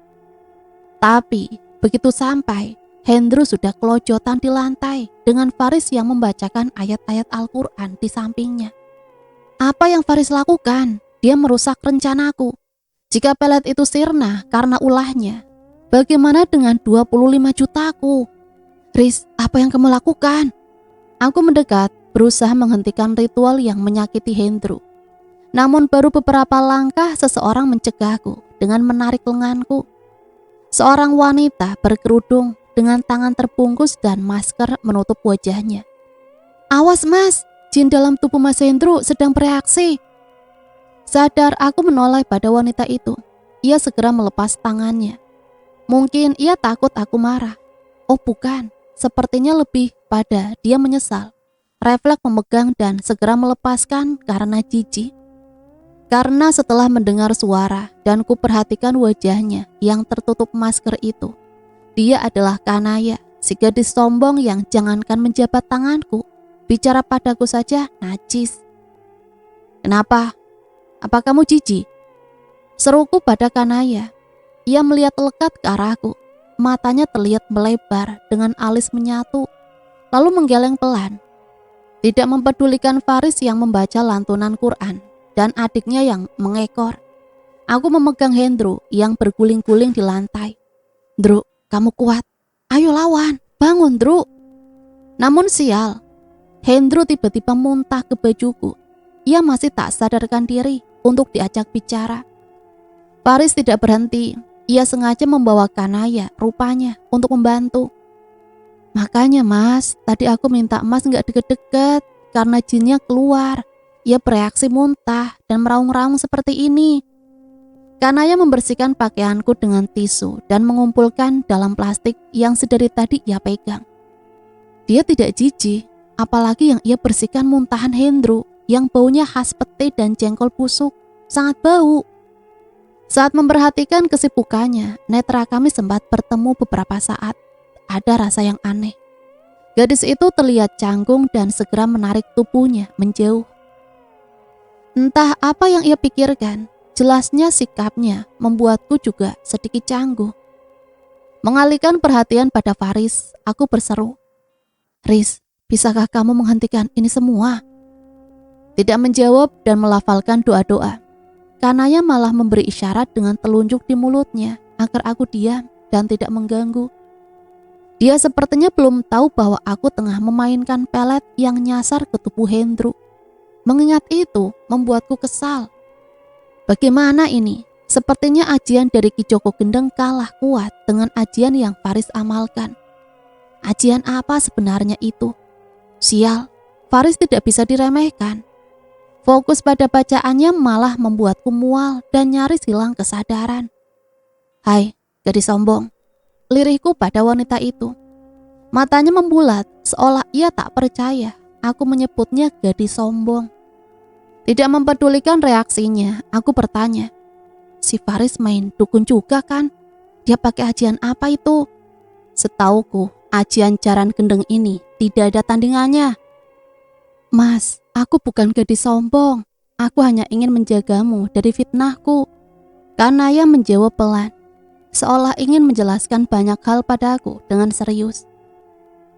Tapi begitu sampai, Hendro sudah kelojotan di lantai dengan Faris yang membacakan ayat-ayat Al-Quran di sampingnya. Apa yang Faris lakukan? Dia merusak rencanaku. Jika pelet itu sirna karena ulahnya, bagaimana dengan 25 jutaku? "Riz, apa yang kamu lakukan?" Aku mendekat, berusaha menghentikan ritual yang menyakiti Hendro. Namun baru beberapa langkah seseorang mencegahku dengan menarik lenganku. Seorang wanita berkerudung dengan tangan terbungkus dan masker menutup wajahnya. "Awas mas, jin dalam tubuh Mas Hendro sedang bereaksi." Sadar, aku menoleh pada wanita itu. Ia segera melepas tangannya. Mungkin ia takut aku marah. Oh bukan, sepertinya lebih pada dia menyesal. Refleks memegang dan segera melepaskan karena jijik. Karena setelah mendengar suara dan ku perhatikan wajahnya yang tertutup masker itu, dia adalah Kanaya, si gadis sombong yang jangankan menjabat tanganku, bicara padaku saja najis. "Kenapa? Apa kamu jijik?" seruku pada Kanaya. Ia melihat lekat ke arahku. Matanya terlihat melebar dengan alis menyatu, lalu menggeleng pelan. Tidak mempedulikan Faris yang membaca lantunan Quran dan adiknya yang mengekor. Aku memegang Hendro yang berguling-guling di lantai. "Ndru, kamu kuat. Ayo lawan, bangun Ndru." Namun sial, Hendro tiba-tiba muntah ke bajuku. Ia masih tak sadarkan diri untuk diajak bicara. Faris tidak berhenti. Ia sengaja membawa Kanaya rupanya untuk membantu. Makanya mas, tadi aku minta mas gak deket-deket karena jinnya keluar. Ia bereaksi muntah dan meraung-raung seperti ini. Kanaya membersihkan pakaianku dengan tisu dan mengumpulkan dalam plastik yang sedari tadi ia pegang. Dia tidak jijik, apalagi yang ia bersihkan muntahan Hendro yang baunya khas pete dan jengkol busuk, sangat bau. Saat memperhatikan kesibukannya, netra kami sempat bertemu beberapa saat. Ada rasa yang aneh. Gadis itu terlihat canggung dan segera menarik tubuhnya menjauh. Entah apa yang ia pikirkan, jelasnya sikapnya membuatku juga sedikit canggung. Mengalihkan perhatian pada Faris, aku berseru, "Riz, bisakah kamu menghentikan ini semua?" Tidak menjawab dan melafalkan doa-doa. Kanaya malah memberi isyarat dengan telunjuk di mulutnya agar aku diam dan tidak mengganggu. Dia sepertinya belum tahu bahwa aku tengah memainkan pelet yang nyasar ke tubuh Hendro. Mengingat itu membuatku kesal. Bagaimana ini? Sepertinya ajian dari Ki Joko Gendeng kalah kuat dengan ajian yang Faris amalkan. Ajian apa sebenarnya itu? Sial, Faris tidak bisa diremehkan. Fokus pada bacaannya malah membuatku mual dan nyaris hilang kesadaran. "Hai, gadis sombong," lirihku pada wanita itu. Matanya membulat seolah ia tak percaya aku menyebutnya gadis sombong. Tidak mempedulikan reaksinya, aku bertanya, "Si Faris main dukun juga kan? Dia pakai ajian apa itu?" "Setauku, ajian jaran gendeng ini tidak ada tandingannya." "Mas, aku bukan gadis sombong. Aku hanya ingin menjagamu dari fitnahku." Kanaya menjawab pelan, seolah ingin menjelaskan banyak hal padaku dengan serius.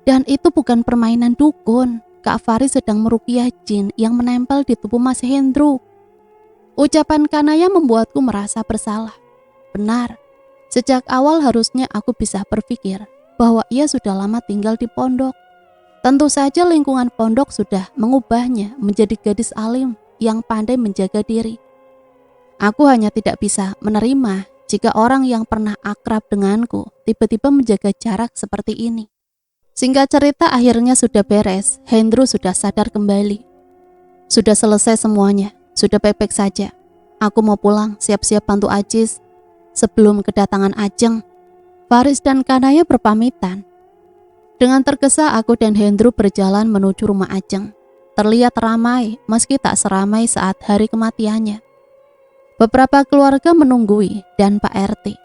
"Dan itu bukan permainan dukun. Kak Faris sedang meruqyah jin yang menempel di tubuh Mas Hendro." Ucapan Kanaya membuatku merasa bersalah. Benar, sejak awal harusnya aku bisa berpikir bahwa ia sudah lama tinggal di pondok. Tentu saja lingkungan pondok sudah mengubahnya menjadi gadis alim yang pandai menjaga diri. Aku hanya tidak bisa menerima jika orang yang pernah akrab denganku tiba-tiba menjaga jarak seperti ini. Singkat cerita akhirnya sudah beres, Hendro sudah sadar kembali. Sudah selesai semuanya, sudah baik-baik saja. Aku mau pulang, siap-siap bantu Ajis. Sebelum kedatangan Ajeng, Faris dan Kanaya berpamitan. Dengan tergesa aku dan Hendro berjalan menuju rumah Ajeng. Terlihat ramai meski tak seramai saat hari kematiannya. Beberapa keluarga menunggui dan Pak RT.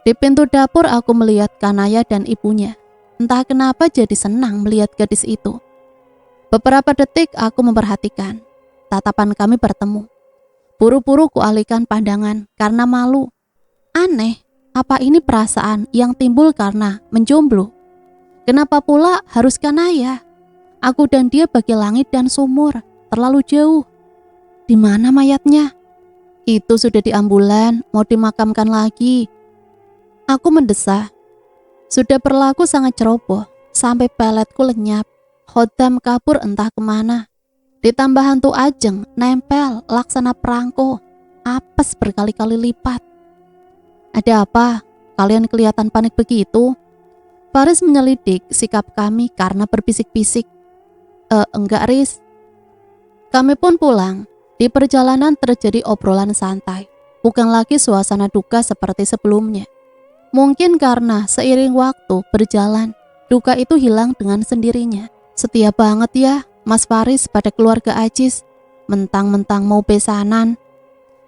Di pintu dapur aku melihat Kanaya dan ibunya. Entah kenapa jadi senang melihat gadis itu. Beberapa detik aku memperhatikan. Tatapan kami bertemu. Buru-buru kualihkan pandangan karena malu. Aneh, apa ini perasaan yang timbul karena menjomblo? Kenapa pula harus Kanaya? Aku dan dia bagi langit dan sumur, terlalu jauh. Di mana mayatnya? Itu sudah di ambulan, mau dimakamkan lagi. Aku mendesah. Sudah berlaku sangat ceroboh, sampai peletku lenyap. Khodam kabur entah kemana. Ditambah hantu Ajeng, nempel, laksana perangko. Apes berkali-kali lipat. "Ada apa? Kalian kelihatan panik begitu?" Faris menyelidik sikap kami karena berbisik-bisik. Enggak Riz." Kami pun pulang. Di perjalanan terjadi obrolan santai. Bukan lagi suasana duka seperti sebelumnya. Mungkin karena seiring waktu berjalan, duka itu hilang dengan sendirinya. Setia banget ya Mas Faris pada keluarga Ajis. Mentang-mentang mau besanan.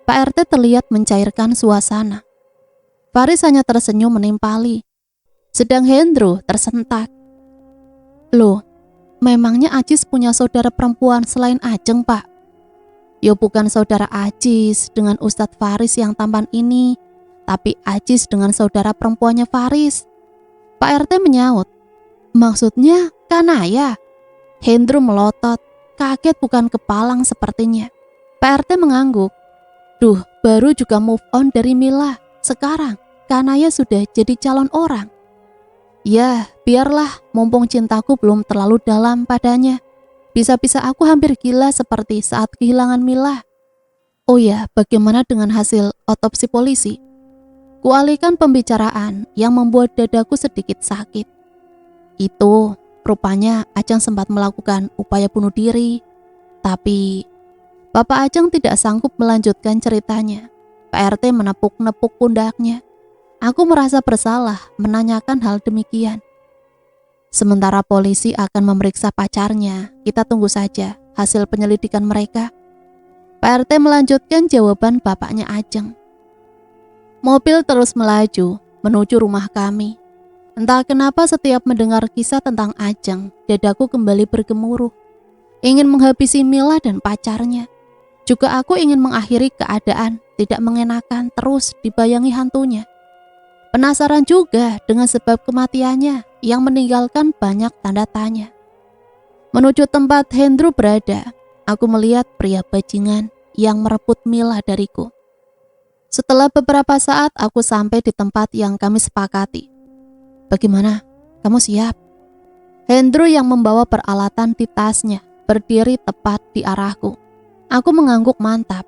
Pak RT terlihat mencairkan suasana. Faris hanya tersenyum menimpali. Sedang Hendro tersentak. "Loh, memangnya Ajis punya saudara perempuan selain Ajeng, Pak?" "Ya bukan saudara Ajis dengan Ustadz Faris yang tampan ini, tapi Ajis dengan saudara perempuannya Faris." Pak RT menyaut. "Maksudnya Kanaya?" Hendro melotot, kaget bukan kepalang sepertinya. Pak RT mengangguk. "Duh, baru juga move on dari Mila. Sekarang Kanaya sudah jadi calon orang." "Ya, biarlah, mumpung cintaku belum terlalu dalam padanya. Bisa-bisa aku hampir gila seperti saat kehilangan Mila." Oh ya, bagaimana dengan hasil otopsi polisi? Kualihkan pembicaraan yang membuat dadaku sedikit sakit. Itu, rupanya Ajeng sempat melakukan upaya bunuh diri. Tapi, Bapak Ajeng tidak sanggup melanjutkan ceritanya. Pak RT menepuk-nepuk pundaknya. Aku merasa bersalah menanyakan hal demikian. Sementara polisi akan memeriksa pacarnya, kita tunggu saja hasil penyelidikan mereka. Pak RT melanjutkan jawaban bapaknya Ajeng. Mobil terus melaju menuju rumah kami. Entah kenapa setiap mendengar kisah tentang Ajeng, dadaku kembali bergemuruh. Ingin menghabisi Mila dan pacarnya. Juga aku ingin mengakhiri keadaan tidak mengenakan terus dibayangi hantunya. Penasaran juga dengan sebab kematiannya yang meninggalkan banyak tanda tanya. Menuju tempat Hendro berada, aku melihat pria bajingan yang merebut Mila dariku. Setelah beberapa saat aku sampai di tempat yang kami sepakati. Bagaimana? Kamu siap? Hendro yang membawa peralatan di tasnya berdiri tepat di arahku. Aku mengangguk mantap.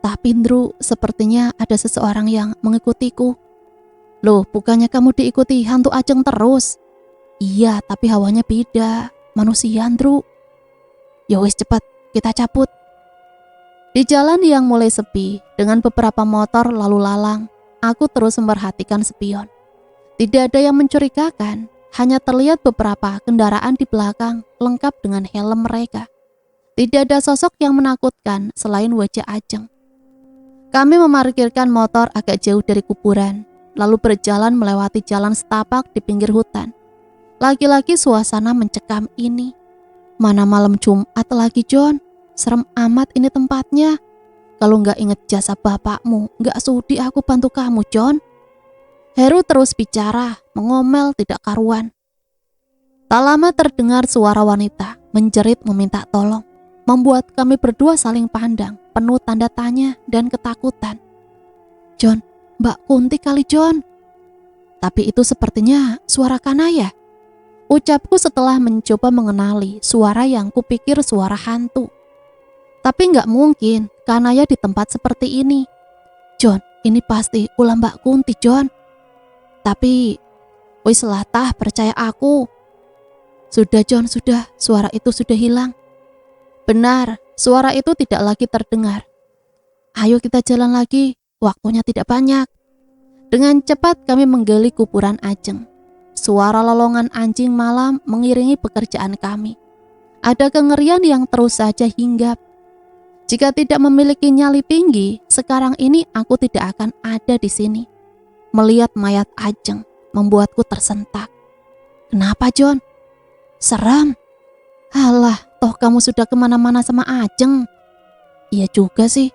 Tapi Hendro, sepertinya ada seseorang yang mengikutiku. Loh, bukannya kamu diikuti hantu Ajeng terus? Iya, tapi hawanya beda. Manusia, Hendro. Ya wis cepat, kita cabut. Di jalan yang mulai sepi, dengan beberapa motor lalu lalang, aku terus memperhatikan spion. Tidak ada yang mencurigakan, hanya terlihat beberapa kendaraan di belakang lengkap dengan helm mereka. Tidak ada sosok yang menakutkan selain wajah Ajeng. Kami memarkirkan motor agak jauh dari kuburan, lalu berjalan melewati jalan setapak di pinggir hutan. Lagi-lagi suasana mencekam ini. Mana malam Jumat lagi, John? Serem amat ini tempatnya. Kalau nggak inget jasa bapakmu, nggak sudi aku bantu kamu, John. Heru terus bicara, mengomel tidak karuan. Tak lama terdengar suara wanita menjerit meminta tolong, membuat kami berdua saling pandang, penuh tanda tanya dan ketakutan. John, Mbak Kunti kali, John. Tapi itu sepertinya suara Kanaya. Ucapku setelah mencoba mengenali suara yang kupikir suara hantu. Tapi nggak mungkin Kanaya di tempat seperti ini. John, ini pasti ulah Mbak Kunti, John. Tapi, wis lah tah, percaya aku. Sudah John, sudah, suara itu sudah hilang. Benar, suara itu tidak lagi terdengar. Ayo kita jalan lagi, waktunya tidak banyak. Dengan cepat kami menggali kuburan Ajeng. Suara lolongan anjing malam mengiringi pekerjaan kami. Ada kengerian yang terus saja hinggap. Jika tidak memiliki nyali tinggi, sekarang ini aku tidak akan ada di sini. Melihat mayat Ajeng membuatku tersentak. Kenapa, John? Seram. Alah, toh kamu sudah kemana-mana sama Ajeng. Iya juga sih.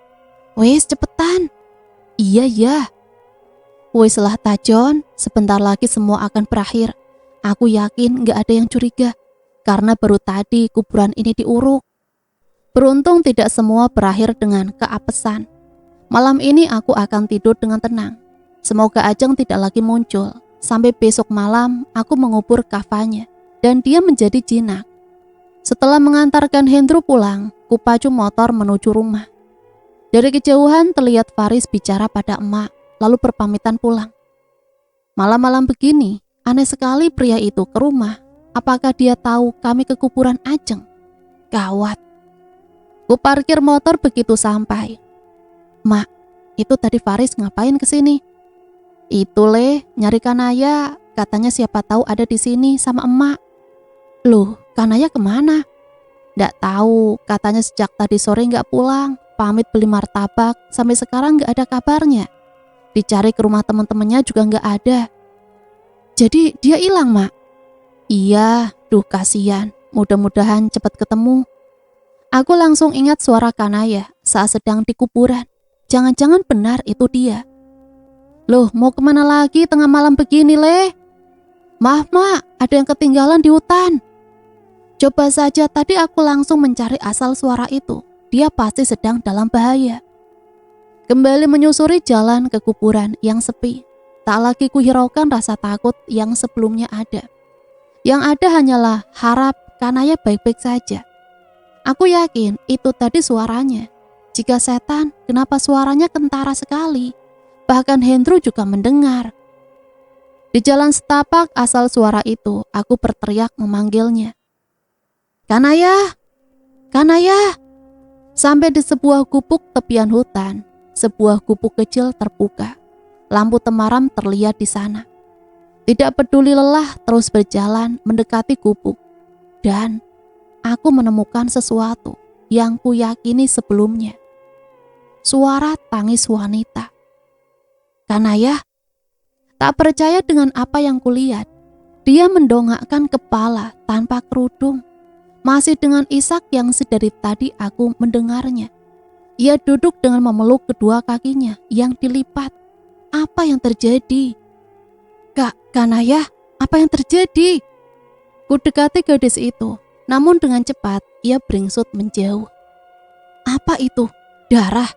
Wes, cepetan. Iya. Wes lah ta, John. Sebentar lagi semua akan berakhir. Aku yakin gak ada yang curiga. Karena baru tadi kuburan ini diuruk. Beruntung tidak semua berakhir dengan keapesan. Malam ini aku akan tidur dengan tenang. Semoga Ajeng tidak lagi muncul. Sampai besok malam aku mengubur kafannya dan dia menjadi jinak. Setelah mengantarkan Hendro pulang, kupacu motor menuju rumah. Dari kejauhan terlihat Faris bicara pada emak, lalu berpamitan pulang. Malam-malam begini, aneh sekali pria itu ke rumah. Apakah dia tahu kami ke kuburan Ajeng? Gawat. Ku parkir motor begitu sampai. Mak, itu tadi Faris ngapain kesini? Itu nyari Kanaya, katanya siapa tahu ada di sini sama emak. Loh, Kanaya kemana? Nggak tahu, katanya sejak tadi sore nggak pulang, pamit beli martabak, sampai sekarang nggak ada kabarnya. Dicari ke rumah teman-temannya juga nggak ada. Jadi dia hilang, Mak? Iya, duh kasihan, mudah-mudahan cepat ketemu. Aku langsung ingat suara Kanaya saat sedang di kuburan. Jangan-jangan benar itu dia. Loh, mau kemana lagi tengah malam begini, Maaf, Mak, ada yang ketinggalan di hutan. Coba saja tadi aku langsung mencari asal suara itu. Dia pasti sedang dalam bahaya. Kembali menyusuri jalan ke kuburan yang sepi. Tak lagi kuhiraukan rasa takut yang sebelumnya ada. Yang ada hanyalah harap Kanaya baik-baik saja. Aku yakin itu tadi suaranya. Jika setan, kenapa suaranya kentara sekali? Bahkan Hendro juga mendengar. Di jalan setapak asal suara itu, aku berteriak memanggilnya. Kanaya! Kanaya! Sampai di sebuah gubuk tepian hutan, sebuah gubuk kecil terbuka. Lampu temaram terlihat di sana. Tidak peduli lelah terus berjalan mendekati gubuk. Dan aku menemukan sesuatu yang kuyakini sebelumnya. Suara tangis wanita. Kanaya, tak percaya dengan apa yang kulihat. Dia mendongakkan kepala tanpa kerudung. Masih dengan isak yang sedari tadi aku mendengarnya. Ia duduk dengan memeluk kedua kakinya yang dilipat. Apa yang terjadi? Kak, Kanaya, apa yang terjadi? Ku dekati gadis itu, namun dengan cepat ia beringsut menjauh. Apa itu? Darah.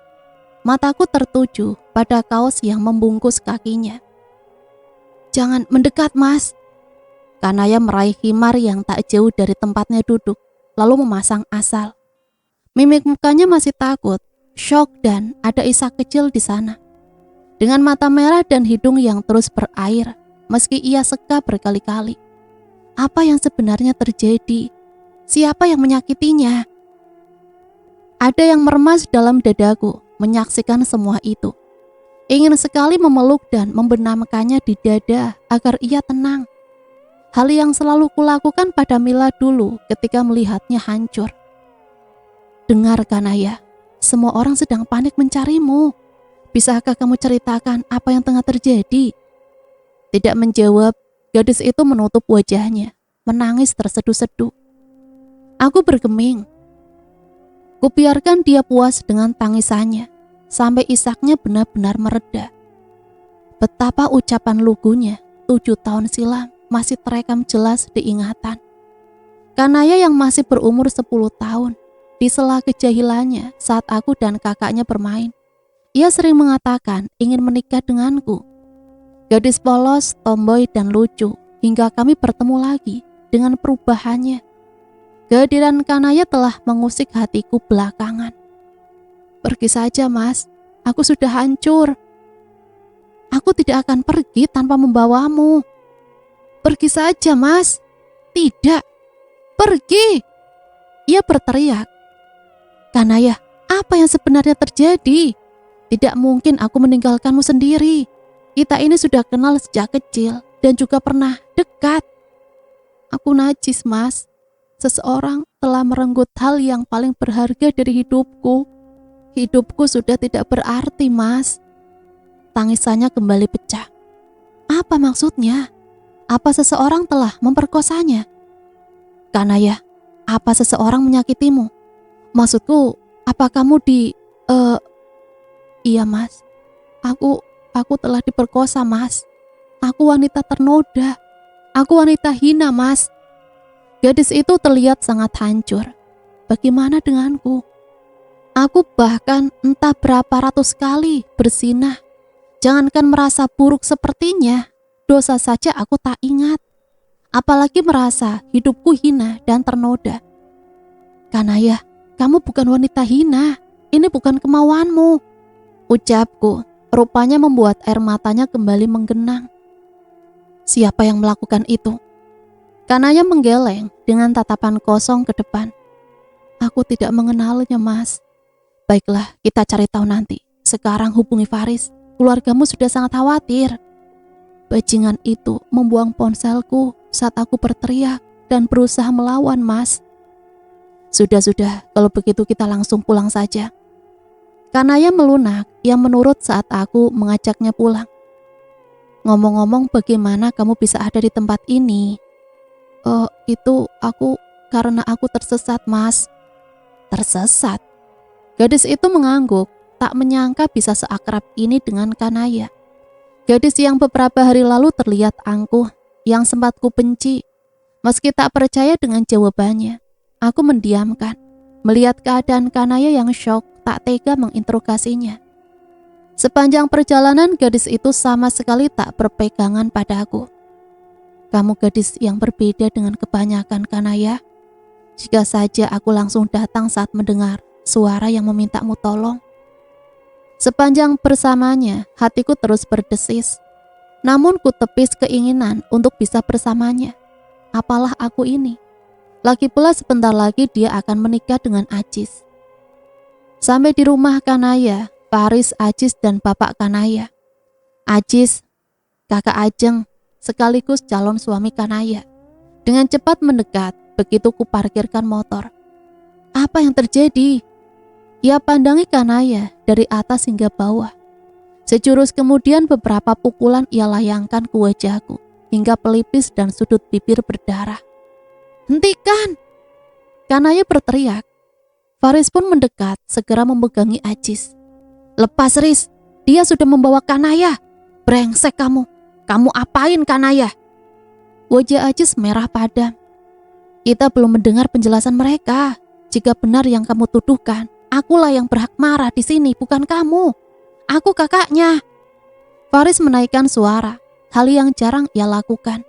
Mataku tertuju pada kaos yang membungkus kakinya. Jangan mendekat, Mas. Kanaya meraih khimar yang tak jauh dari tempatnya duduk, lalu memasang asal. Mimik mukanya masih takut, syok dan ada isak kecil di sana. Dengan mata merah dan hidung yang terus berair, meski ia seka berkali-kali. Apa yang sebenarnya terjadi? Siapa yang menyakitinya? Ada yang meremas dalam dadaku menyaksikan semua itu. Ingin sekali memeluk dan membenamkannya di dada agar ia tenang. Hal yang selalu kulakukan pada Mila dulu ketika melihatnya hancur. Dengar Kanaya, semua orang sedang panik mencarimu. Bisakah kamu ceritakan apa yang tengah terjadi? Tidak menjawab, gadis itu menutup wajahnya, menangis terseduh-seduh. Aku bergeming. Kubiarkan dia puas dengan tangisannya, sampai isaknya benar-benar mereda. Betapa ucapan lugunya 7 tahun silam masih terekam jelas di ingatan. Kanaya yang masih berumur 10 tahun, di sela kejahilannya saat aku dan kakaknya bermain, ia sering mengatakan ingin menikah denganku. Gadis polos, tomboy dan lucu, hingga kami bertemu lagi dengan perubahannya. Kehadiran Kanaya telah mengusik hatiku belakangan. Pergi saja, Mas. Aku sudah hancur. Aku tidak akan pergi tanpa membawamu. Pergi saja, Mas. Tidak. Pergi. Ia berteriak. Kanaya, apa yang sebenarnya terjadi? Tidak mungkin aku meninggalkanmu sendiri. Kita ini sudah kenal sejak kecil dan juga pernah dekat. Aku najis, Mas. Seseorang telah merenggut hal yang paling berharga dari hidupku. Hidupku sudah tidak berarti, Mas. Tangisannya kembali pecah. Apa maksudnya? Apa seseorang telah memperkosanya? Kanaya, apa seseorang menyakitimu? Maksudku, apa kamu Iya, Mas. Aku telah diperkosa, Mas. Aku wanita ternoda. Aku wanita hina, Mas. Gadis itu terlihat sangat hancur. Bagaimana denganku? Aku bahkan entah berapa ratus kali berzinah. Jangankan merasa buruk sepertinya, dosa saja aku tak ingat. Apalagi merasa hidupku hina dan ternoda. Kanaya, kamu bukan wanita hina. Ini bukan kemauanmu. Ucapku, rupanya membuat air matanya kembali menggenang. Siapa yang melakukan itu? Kanaya menggeleng dengan tatapan kosong ke depan. Aku tidak mengenalnya, Mas. Baiklah, kita cari tahu nanti. Sekarang hubungi Faris. Keluargamu sudah sangat khawatir. Bajingan itu membuang ponselku saat aku berteriak dan berusaha melawan, Mas. Sudah, kalau begitu kita langsung pulang saja. Kanaya melunak yang menurut saat aku mengajaknya pulang. Ngomong-ngomong, bagaimana kamu bisa ada di tempat ini? Itu karena aku tersesat, Mas. Tersesat? Gadis itu mengangguk, tak menyangka bisa seakrab ini dengan Kanaya. Gadis yang beberapa hari lalu terlihat angkuh, yang sempat ku benci. Meski tak percaya dengan jawabannya, aku mendiamkan. Melihat keadaan Kanaya yang syok, tak tega menginterogasinya. Sepanjang perjalanan, gadis itu sama sekali tak berpegangan padaku. Kamu gadis yang berbeda dengan kebanyakan, Kanaya. Jika saja aku langsung datang saat mendengar suara yang memintamu tolong. Sepanjang bersamanya, hatiku terus berdesis. Namun ku tepis keinginan untuk bisa bersamanya. Apalah aku ini? Lagi pula sebentar lagi dia akan menikah dengan Ajis. Sampai di rumah Kanaya, Faris, Ajis, dan bapak Kanaya. Ajis, kakak Ajeng, sekaligus calon suami Kanaya, dengan cepat mendekat begitu ku parkirkan motor. Apa yang terjadi? Ia pandangi Kanaya dari atas hingga bawah. Sejurus kemudian beberapa pukulan ia layangkan ke wajahku, hingga pelipis dan sudut bibir berdarah. Hentikan! Kanaya berteriak. Faris pun mendekat, segera memegangi Ajis. Lepas Riz, dia sudah membawa Kanaya. Brengsek kamu. Kamu apain Kanaya? Wajah Ajis merah padam. Kita belum mendengar penjelasan mereka. Jika benar yang kamu tuduhkan, akulah yang berhak marah di sini, bukan kamu. Aku kakaknya. Faris menaikkan suara, hal yang jarang ia lakukan.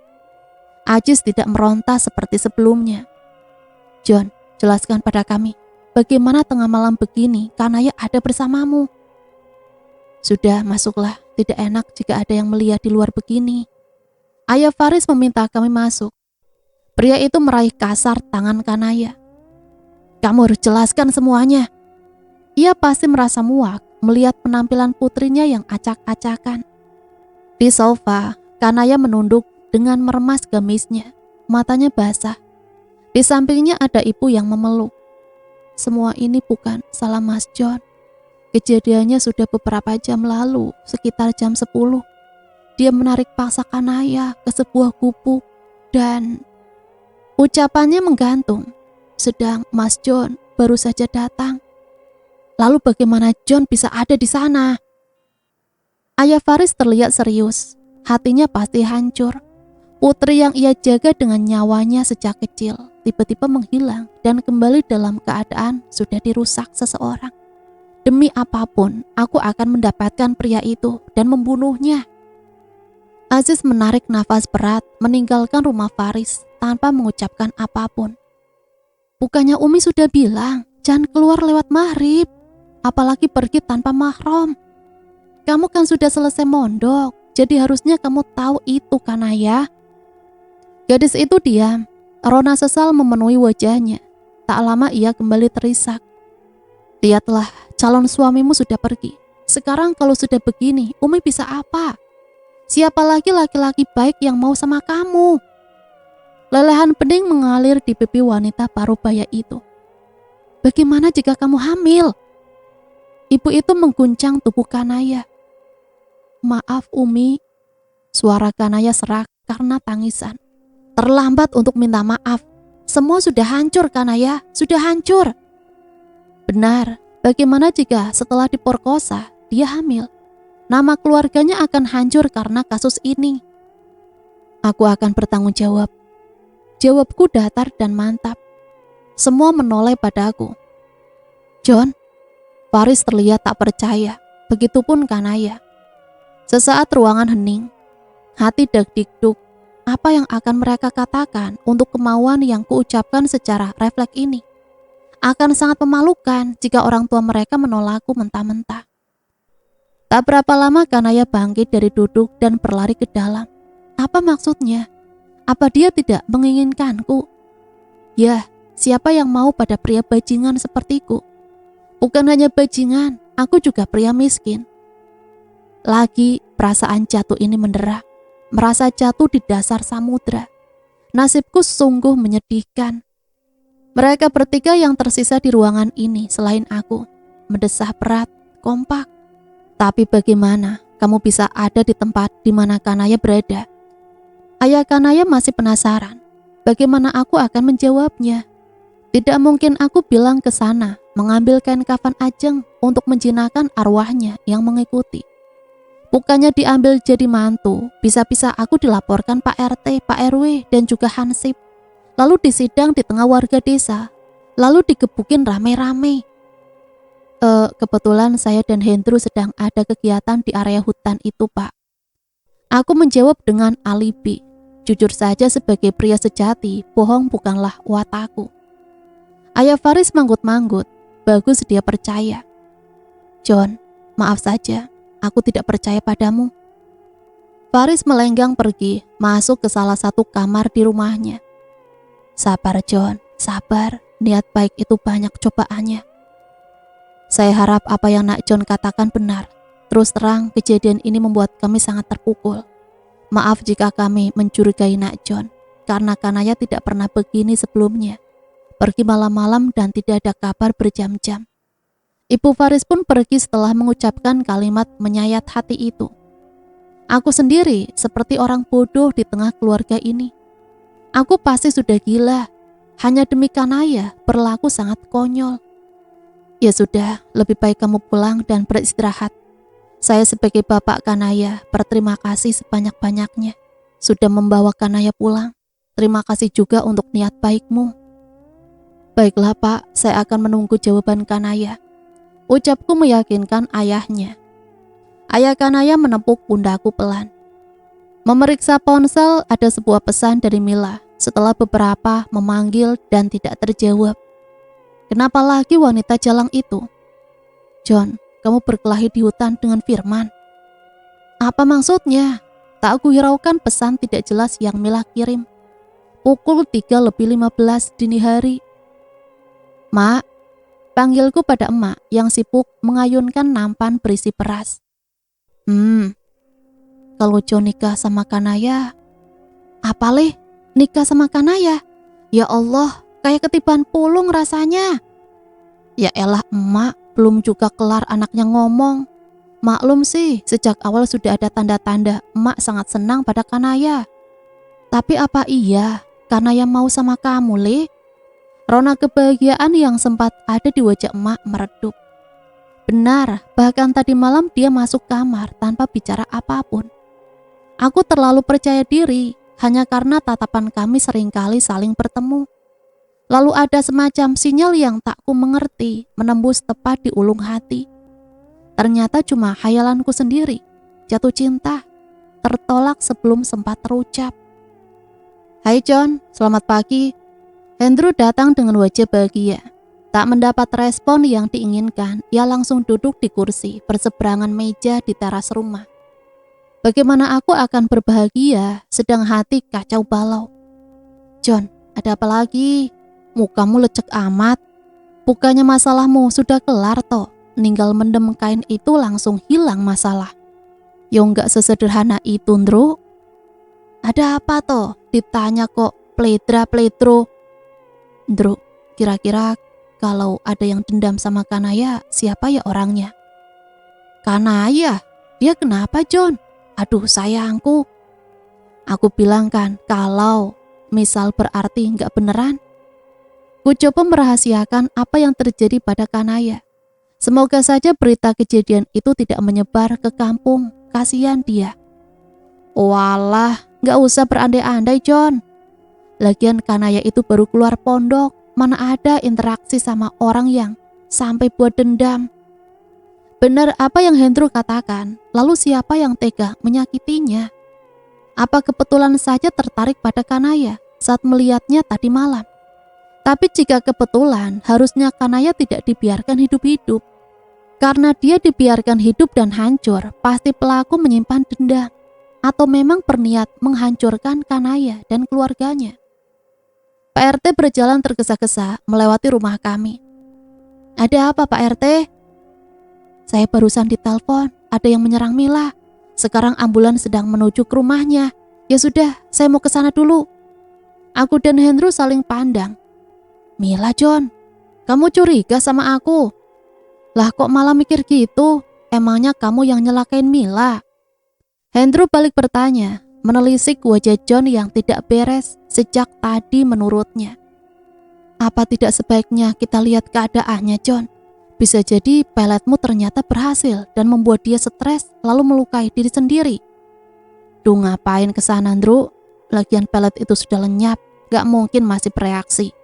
Ajis tidak meronta seperti sebelumnya. John, jelaskan pada kami, bagaimana tengah malam begini Kanaya ada bersamamu? Sudah, masuklah. Tidak enak jika ada yang melihat di luar begini. Ayah Faris meminta kami masuk. Pria itu meraih kasar tangan Kanaya. Kamu harus jelaskan semuanya. Ia pasti merasa muak melihat penampilan putrinya yang acak-acakan. Di sofa, Kanaya menunduk dengan meremas gamisnya. Matanya basah. Di sampingnya ada ibu yang memeluk. Semua ini bukan salah Mas John. Kejadiannya sudah beberapa jam lalu, sekitar jam 10. Dia menarik paksa Kanaya ke sebuah gubuk dan ucapannya menggantung. Sedang Mas John baru saja datang. Lalu bagaimana John bisa ada di sana? Ayah Faris terlihat serius. Hatinya pasti hancur. Putri yang ia jaga dengan nyawanya sejak kecil tiba-tiba menghilang dan kembali dalam keadaan sudah dirusak seseorang. Demi apapun, aku akan mendapatkan pria itu dan membunuhnya. Aziz menarik nafas berat, meninggalkan rumah Faris tanpa mengucapkan apapun. Bukannya Umi sudah bilang, jangan keluar lewat maghrib, apalagi pergi tanpa mahram. Kamu kan sudah selesai mondok, jadi harusnya kamu tahu itu Kanaya. Gadis itu diam, rona sesal memenuhi wajahnya. Tak lama ia kembali terisak. Lihatlah, calon suamimu sudah pergi. Sekarang kalau sudah begini, Umi bisa apa? Siapa lagi laki-laki baik yang mau sama kamu? Lelehan bening mengalir di pipi wanita parubaya itu. Bagaimana jika kamu hamil? Ibu itu mengguncang tubuh Kanaya. Maaf Umi, suara Kanaya serak karena tangisan. Terlambat untuk minta maaf. Semua sudah hancur Kanaya, sudah hancur. Benar, bagaimana jika setelah diperkosa, dia hamil? Nama keluarganya akan hancur karena kasus ini. Aku akan bertanggung jawab. Jawabku datar dan mantap. Semua menoleh padaku. John, Faris terlihat tak percaya, begitupun Kanaya. Sesaat ruangan hening, hati deg-dikduk. Apa yang akan mereka katakan untuk kemauan yang kuucapkan secara refleks ini? Akan sangat memalukan jika orang tua mereka menolakku mentah-mentah. Tak berapa lama Kanaya bangkit dari duduk dan berlari ke dalam. Apa maksudnya? Apa dia tidak menginginkanku? Ya, siapa yang mau pada pria bajingan sepertiku? Bukan hanya bajingan, aku juga pria miskin. Lagi perasaan jatuh ini mendera, merasa jatuh di dasar samudra. Nasibku sungguh menyedihkan. Mereka bertiga yang tersisa di ruangan ini selain aku, mendesah berat, kompak. Tapi bagaimana kamu bisa ada di tempat di mana Kanaya berada? Ayah Kanaya masih penasaran. Bagaimana aku akan menjawabnya? Tidak mungkin aku bilang ke sana, mengambil kain kafan Ajeng untuk menjinakkan arwahnya yang mengikuti. Bukannya diambil jadi mantu, bisa-bisa aku dilaporkan Pak RT, Pak RW, dan juga Hansip. Lalu disidang di tengah warga desa, lalu digebukin rame-rame. Kebetulan saya dan Hendro sedang ada kegiatan di area hutan itu, Pak. Aku menjawab dengan alibi. Jujur saja sebagai pria sejati, bohong bukanlah watakku. Ayah Faris manggut-manggut. bagus dia percaya. John, maaf saja, aku tidak percaya padamu. Faris melenggang pergi, masuk ke salah satu kamar di rumahnya. Sabar John, sabar, niat baik itu banyak cobaannya. Saya harap apa yang Nak John katakan benar. Terus terang, kejadian ini membuat kami sangat terpukul. Maaf jika kami mencurigai Nak John, karena Kanaya tidak pernah begini sebelumnya. Pergi malam-malam dan tidak ada kabar berjam-jam. Ibu Faris pun pergi setelah mengucapkan kalimat menyayat hati itu. Aku sendiri seperti orang bodoh di tengah keluarga ini. Aku pasti sudah gila. Hanya demi Kanaya berlaku sangat konyol. Ya sudah, lebih baik kamu pulang dan beristirahat. Saya sebagai bapak Kanaya berterima kasih sebanyak-banyaknya sudah membawa Kanaya pulang. Terima kasih juga untuk niat baikmu. Baiklah Pak, saya akan menunggu jawaban Kanaya. Ucapku meyakinkan ayahnya. Ayah Kanaya menepuk pundakku pelan. Memeriksa ponsel, ada sebuah pesan dari Mila. Setelah beberapa memanggil dan tidak terjawab. Kenapa lagi wanita jalang itu? John, kamu berkelahi di hutan dengan Firman. Apa maksudnya? Tak aku hiraukan pesan tidak jelas yang Mila kirim. Pukul 3:15 dini hari. Mak, panggilku pada emak yang sibuk mengayunkan nampan berisi beras. Kalau John nikah sama Kanaya, apa leh? Nikah sama Kanaya? Ya Allah, kayak ketiban pulung rasanya. Ya elah emak, belum juga kelar anaknya ngomong. Maklum sih, sejak awal sudah ada tanda-tanda emak sangat senang pada Kanaya. Tapi apa iya Kanaya mau sama kamu, Le? Rona kebahagiaan yang sempat ada di wajah emak meredup. Benar, bahkan tadi malam dia masuk kamar tanpa bicara apapun. Aku terlalu percaya diri hanya karena tatapan kami seringkali saling bertemu. Lalu ada semacam sinyal yang tak ku mengerti menembus tepat di ulung hati. Ternyata cuma khayalanku sendiri, jatuh cinta, tertolak sebelum sempat terucap. Hai John, selamat pagi. Andrew datang dengan wajah bahagia. Tak mendapat respon yang diinginkan, ia langsung duduk di kursi berseberangan meja di teras rumah. Bagaimana aku akan berbahagia sedang hati kacau balau. John, ada apa lagi? Mukamu lecek amat. Bukannya masalahmu sudah kelar toh? Ninggal mendem kain itu langsung hilang masalah. Yo nggak sesederhana itu, Ndro. Ada apa toh? Ditanya kok pledra-pledro. Ndro, kira-kira kalau ada yang dendam sama Kanaya, siapa ya orangnya? Kanaya? Dia kenapa, John? Aduh sayangku. Aku bilang kan, kalau misal berarti nggak beneran. Ku coba merahasiakan apa yang terjadi pada Kanaya. Semoga saja berita kejadian itu tidak menyebar ke kampung. Kasihan dia. Walah, nggak usah berandai-andai John. Lagian Kanaya itu baru keluar pondok. Mana ada interaksi sama orang yang sampai buat dendam. Benar apa yang Hendro katakan, lalu siapa yang tega menyakitinya? Apa kebetulan saja tertarik pada Kanaya saat melihatnya tadi malam? Tapi jika kebetulan, harusnya Kanaya tidak dibiarkan hidup-hidup. Karena dia dibiarkan hidup dan hancur, pasti pelaku menyimpan dendam. Atau memang berniat menghancurkan Kanaya dan keluarganya. Pak RT berjalan tergesa-gesa melewati rumah kami. Ada apa Pak RT? Saya barusan ditelepon, ada yang menyerang Mila. Sekarang ambulans sedang menuju ke rumahnya. Ya sudah, saya mau ke sana dulu. Aku dan Hendro saling pandang. Mila, John, kamu curiga sama aku? Lah kok malah mikir gitu? Emangnya kamu yang nyelakain Mila? Hendro balik bertanya, menelisik wajah John yang tidak beres sejak tadi menurutnya. Apa tidak sebaiknya kita lihat keadaannya, John? Bisa jadi peletmu ternyata berhasil dan membuat dia stres lalu melukai diri sendiri. Duh ngapain kesana, Ndro? Lagian pelet itu sudah lenyap, gak mungkin masih bereaksi.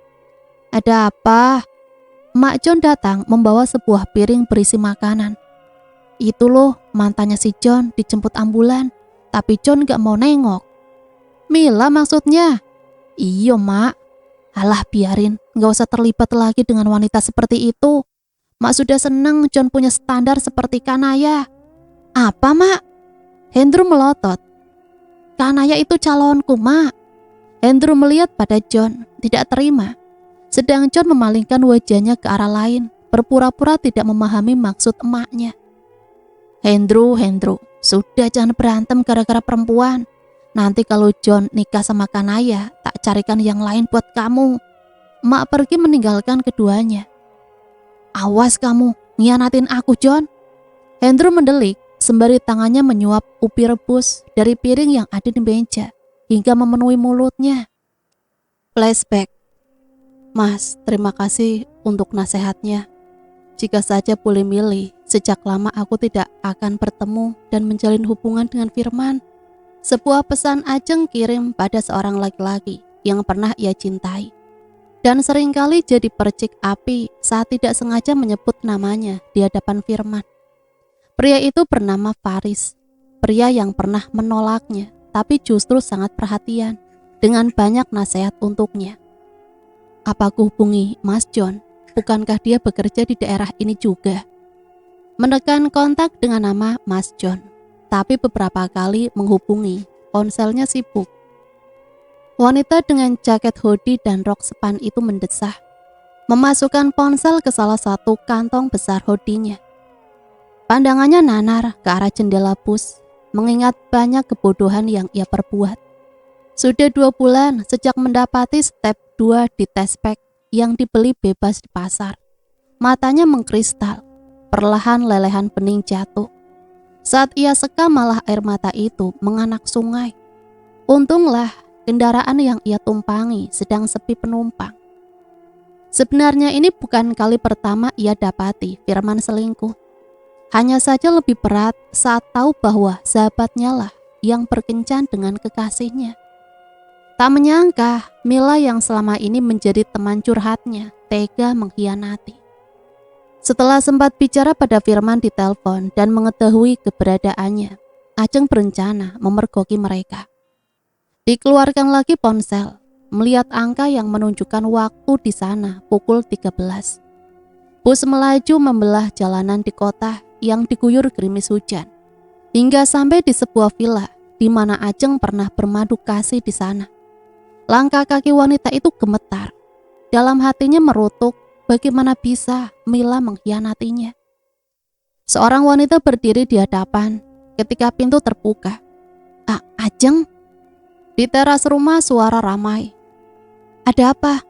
Ada apa? Mak John datang membawa sebuah piring berisi makanan. Itu loh, mantannya si John dijemput ambulan, tapi John gak mau nengok. Mila maksudnya? Iyo mak. Alah biarin, gak usah terlibat lagi dengan wanita seperti itu. Mak sudah senang John punya standar seperti Kanaya. Apa, Mak? Hendro melotot. Kanaya itu calonku, Mak. Hendro melihat pada John, tidak terima. Sedang John memalingkan wajahnya ke arah lain, berpura-pura tidak memahami maksud emaknya. Hendro, sudah jangan berantem gara-gara perempuan. Nanti kalau John nikah sama Kanaya, tak carikan yang lain buat kamu. Emak pergi meninggalkan keduanya. Awas kamu, ngianatin aku, John. Hendro mendelik, sembari tangannya menyuap ubi rebus dari piring yang ada di meja, hingga memenuhi mulutnya. Flashback. Mas, terima kasih untuk nasihatnya. Jika saja boleh milih, sejak lama aku tidak akan bertemu dan menjalin hubungan dengan Firman. Sebuah pesan Ajeng kirim pada seorang laki-laki yang pernah ia cintai. Dan seringkali jadi percik api saat tidak sengaja menyebut namanya di hadapan Firman. Pria itu bernama Faris, pria yang pernah menolaknya, tapi justru sangat perhatian dengan banyak nasihat untuknya. Apa aku hubungi Mas John? Bukankah dia bekerja di daerah ini juga? Menekan kontak dengan nama Mas John, tapi beberapa kali menghubungi, ponselnya sibuk. Wanita dengan jaket hoodie dan rok sepan itu mendesah, memasukkan ponsel ke salah satu kantong besar hoodie-nya. Pandangannya nanar ke arah jendela bus, mengingat banyak kebodohan yang ia perbuat. Sudah 2 bulan sejak mendapati step 2 di tes pack yang dibeli bebas di pasar. Matanya mengkristal, perlahan lelehan bening jatuh. Saat ia seka malah air mata itu menganak sungai. Untunglah kendaraan yang ia tumpangi sedang sepi penumpang. Sebenarnya ini bukan kali pertama ia dapati Firman selingkuh. Hanya saja lebih berat saat tahu bahwa sahabatnya lah yang berkencan dengan kekasihnya. Tak menyangka Mila yang selama ini menjadi teman curhatnya tega mengkhianati. Setelah sempat bicara pada Firman di telepon dan mengetahui keberadaannya, Ajeng berencana memergoki mereka. Dikeluarkan lagi ponsel, melihat angka yang menunjukkan waktu di sana pukul 13. Bus melaju membelah jalanan di kota yang diguyur gerimis hujan, hingga sampai di sebuah villa di mana Ajeng pernah bermadu kasih di sana. Langkah kaki wanita itu gemetar. Dalam hatinya merutuk bagaimana bisa Mila mengkhianatinya. Seorang wanita berdiri di hadapan ketika pintu terbuka. Ajeng? Di teras rumah suara ramai. Ada apa?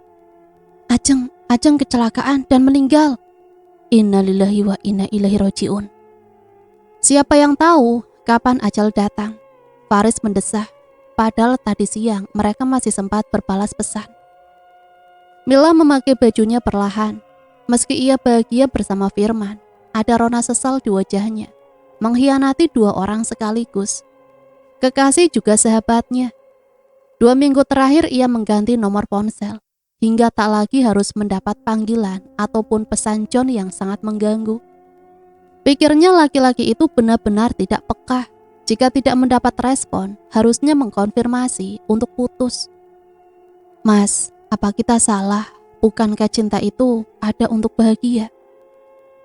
Ajeng kecelakaan dan meninggal. Innalillahi wa inna ilaihi rajiun. Siapa yang tahu kapan ajal datang? Faris mendesah. Padahal tadi siang mereka masih sempat berbalas pesan. Mila memakai bajunya perlahan. Meski ia bahagia bersama Firman, ada rona sesal di wajahnya. Mengkhianati 2 orang sekaligus. Kekasih juga sahabatnya. 2 minggu terakhir ia mengganti nomor ponsel, hingga tak lagi harus mendapat panggilan ataupun pesan John yang sangat mengganggu. Pikirnya laki-laki itu benar-benar tidak peka. Jika tidak mendapat respon, harusnya mengkonfirmasi untuk putus. Mas, apa kita salah? Bukankah cinta itu ada untuk bahagia?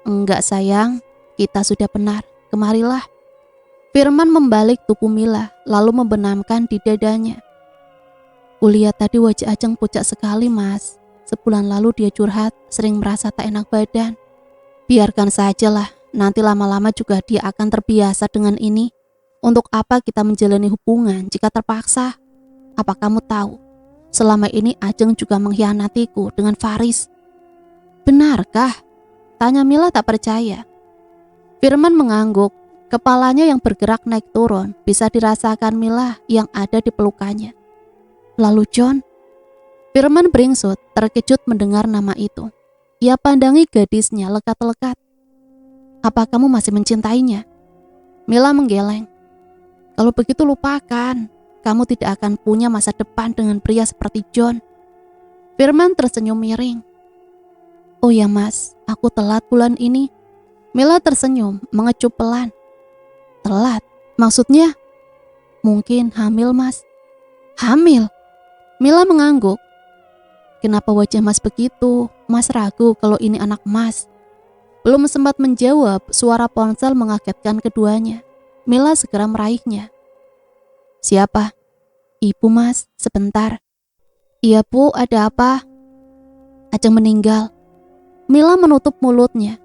Enggak sayang, kita sudah benar. Kemarilah. Firman membalik tubuh Mila, lalu membenamkan di dadanya. Kulihat tadi wajah Ajeng pucat sekali, Mas. Sebulan lalu dia curhat, sering merasa tak enak badan. Biarkan sajalah, nanti lama-lama juga dia akan terbiasa dengan ini. Untuk apa kita menjalani hubungan jika terpaksa? Apa kamu tahu, selama ini Ajeng juga mengkhianatiku dengan Faris. Benarkah? Tanya Mila tak percaya. Firman mengangguk, kepalanya yang bergerak naik turun bisa dirasakan Mila yang ada di pelukannya. Lalu John? Firman beringsut, terkejut mendengar nama itu. Ia pandangi gadisnya lekat-lekat. Apa kamu masih mencintainya? Mila menggeleng. Kalau begitu lupakan, kamu tidak akan punya masa depan dengan pria seperti John. Firman tersenyum miring. Oh ya Mas, aku telat bulan ini. Mila tersenyum, mengecup pelan. Telat? Maksudnya? Mungkin hamil Mas. Hamil? Mila mengangguk. Kenapa wajah Mas begitu? Mas ragu kalau ini anak Mas. Belum sempat menjawab, suara ponsel mengagetkan keduanya. Mila segera meraihnya. Siapa? Ibu mas, sebentar. Iya bu, ada apa? Ajeng meninggal. Mila menutup mulutnya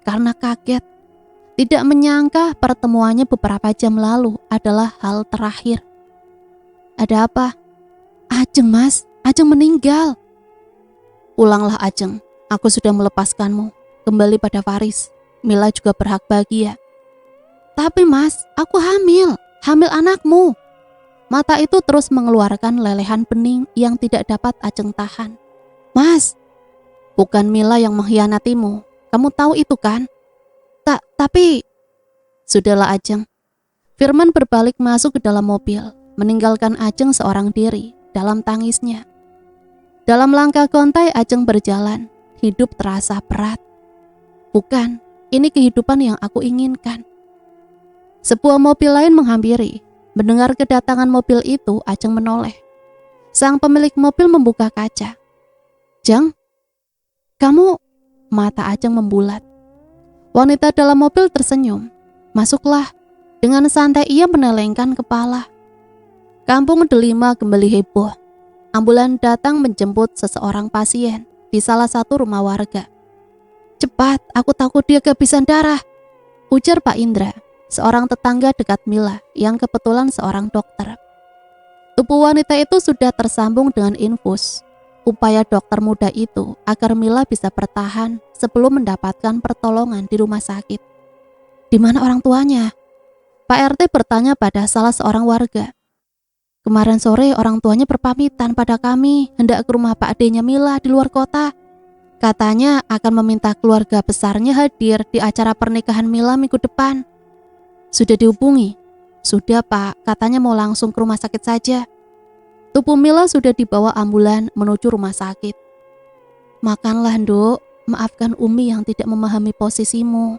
karena kaget. Tidak menyangka pertemuannya beberapa jam lalu adalah hal terakhir. Ada apa? Ajeng mas, Ajeng meninggal. Pulanglah Ajeng, aku sudah melepaskanmu. Kembali pada Faris. Mila juga berhak bahagia. Tapi mas, aku hamil anakmu. Mata itu terus mengeluarkan lelehan bening yang tidak dapat Ajeng tahan. Mas, bukan Mila yang mengkhianatimu. Kamu tahu itu kan? Tapi... Sudahlah Ajeng. Firman berbalik masuk ke dalam mobil, meninggalkan Ajeng seorang diri dalam tangisnya. Dalam langkah gontai Ajeng berjalan, hidup terasa berat. Bukan, ini kehidupan yang aku inginkan. Sebuah mobil lain menghampiri. Mendengar kedatangan mobil itu, Ajeng menoleh. Sang pemilik mobil membuka kaca. Jeng, kamu... Mata Ajeng membulat. Wanita dalam mobil tersenyum. Masuklah. Dengan santai ia menelengkan kepala. Kampung Delima kembali heboh. Ambulan datang menjemput seseorang pasien di salah satu rumah warga. Cepat, aku takut dia kehabisan darah, ujar Pak Indra, seorang tetangga dekat Mila yang kebetulan seorang dokter. Tubuh wanita itu sudah tersambung dengan infus. Upaya dokter muda itu agar Mila bisa bertahan sebelum mendapatkan pertolongan di rumah sakit. Di mana orang tuanya? Pak RT bertanya pada salah seorang warga. Kemarin sore orang tuanya berpamitan pada kami hendak ke rumah Pak adenya Mila di luar kota. Katanya akan meminta keluarga besarnya hadir di acara pernikahan Mila minggu depan. Sudah dihubungi? Sudah Pak, katanya mau langsung ke rumah sakit saja. Tubuh Mila sudah dibawa ambulan menuju rumah sakit. Makanlah Nduk, maafkan Umi yang tidak memahami posisimu.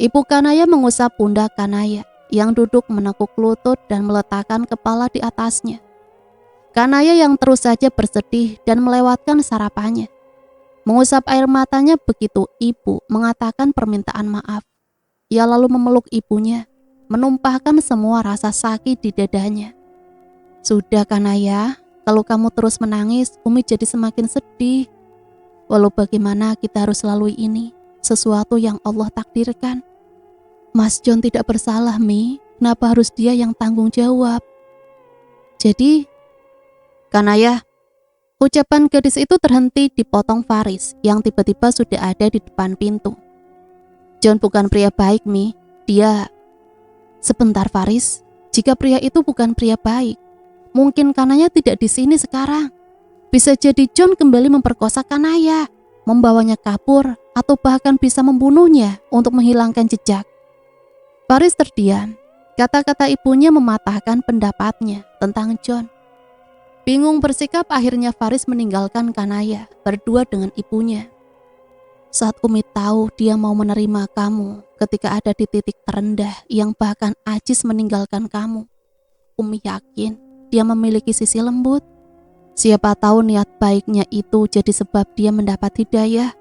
Ibu Kanaya mengusap pundak Kanaya yang duduk menekuk lutut dan meletakkan kepala di atasnya. Kanaya yang terus saja bersedih dan melewatkan sarapannya. Mengusap air matanya begitu ibu mengatakan permintaan maaf. Ia lalu memeluk ibunya, menumpahkan semua rasa sakit di dadanya. Sudah Kanaya, kalau kamu terus menangis, Umi jadi semakin sedih. Walau bagaimana kita harus lalui ini, sesuatu yang Allah takdirkan. Mas John tidak bersalah, Mi. Kenapa harus dia yang tanggung jawab? Jadi, Kanaya, ucapan gadis itu terhenti dipotong Faris yang tiba-tiba sudah ada di depan pintu. John bukan pria baik, Mi. Dia... Sebentar Faris, jika pria itu bukan pria baik, mungkin Kanaya tidak di sini sekarang. Bisa jadi John kembali memperkosa Kanaya, membawanya kabur, atau bahkan bisa membunuhnya untuk menghilangkan jejak. Faris terdiam. Kata-kata ibunya mematahkan pendapatnya tentang John. Bingung bersikap, akhirnya Faris meninggalkan Kanaya berdua dengan ibunya. Saat Umi tahu dia mau menerima kamu ketika ada di titik terendah yang bahkan ajis meninggalkan kamu, Umi yakin dia memiliki sisi lembut. Siapa tahu niat baiknya itu jadi sebab dia mendapat hidayah,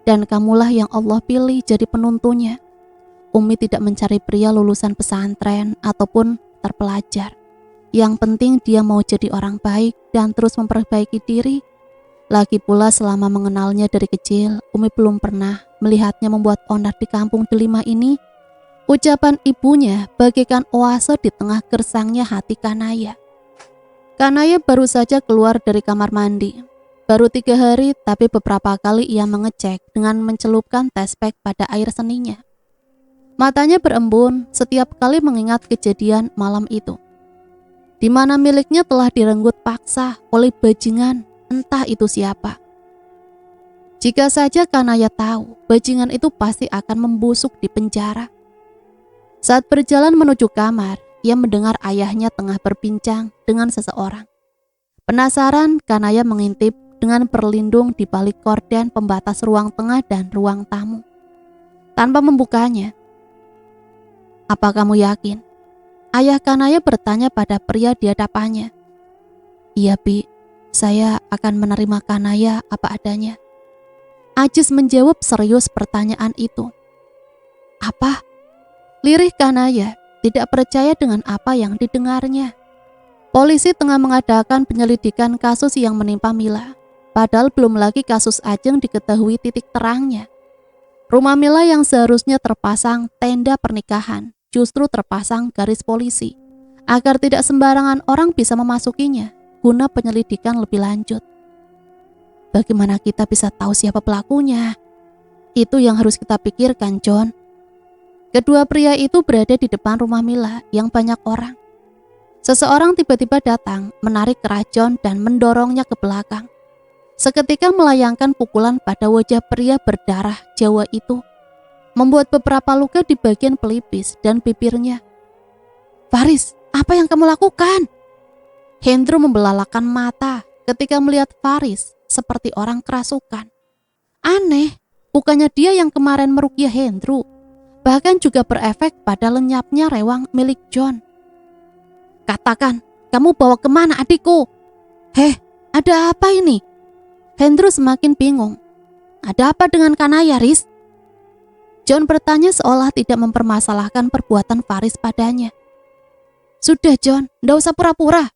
dan kamulah yang Allah pilih jadi penuntunnya. Umi tidak mencari pria lulusan pesantren ataupun terpelajar. Yang penting dia mau jadi orang baik dan terus memperbaiki diri. Lagi pula selama mengenalnya dari kecil, Umi belum pernah melihatnya membuat onar di kampung Delima ini. Ucapan ibunya bagaikan oase di tengah gersangnya hati Kanaya. Kanaya baru saja keluar dari kamar mandi. Baru 3 hari, tapi beberapa kali ia mengecek dengan mencelupkan tespek pada air seninya. Matanya berembun setiap kali mengingat kejadian malam itu, di mana miliknya telah direnggut paksa oleh bajingan, entah itu siapa. Jika saja Kanaya tahu, bajingan itu pasti akan membusuk di penjara. Saat berjalan menuju kamar, ia mendengar ayahnya tengah berbincang dengan seseorang. Penasaran, Kanaya mengintip dengan berlindung di balik korden pembatas ruang tengah dan ruang tamu. Tanpa membukanya, "Apa kamu yakin?" Ayah Kanaya bertanya pada pria di hadapannya. "Iya, Bi, saya akan menerima Kanaya apa adanya." Ajis menjawab serius pertanyaan itu. Apa? Lirih Kanaya tidak percaya dengan apa yang didengarnya. Polisi tengah mengadakan penyelidikan kasus yang menimpa Mila. Padahal belum lagi kasus Ajeng diketahui titik terangnya. Rumah Mila yang seharusnya terpasang tenda pernikahan justru terpasang garis polisi agar tidak sembarangan orang bisa memasukinya guna penyelidikan lebih lanjut. Bagaimana kita bisa tahu siapa pelakunya? Itu yang harus kita pikirkan, John. Kedua pria itu berada di depan rumah Mila yang banyak orang. Seseorang tiba-tiba datang, menarik kerah John dan mendorongnya ke belakang. Seketika melayangkan pukulan pada wajah pria berdarah Jawa itu, membuat beberapa luka di bagian pelipis dan bibirnya. Faris, apa yang kamu lakukan? Hendro membelalakan mata ketika melihat Faris seperti orang kerasukan. Aneh, bukannya dia yang kemarin meruqyah Hendro, bahkan juga berefek pada lenyapnya rewang milik John. Katakan, kamu bawa kemana adikku? Heh, ada apa ini? Hendro semakin bingung. Ada apa dengan Kanaya, Riz? John bertanya seolah tidak mempermasalahkan perbuatan Faris padanya. Sudah John, ndak usah pura-pura.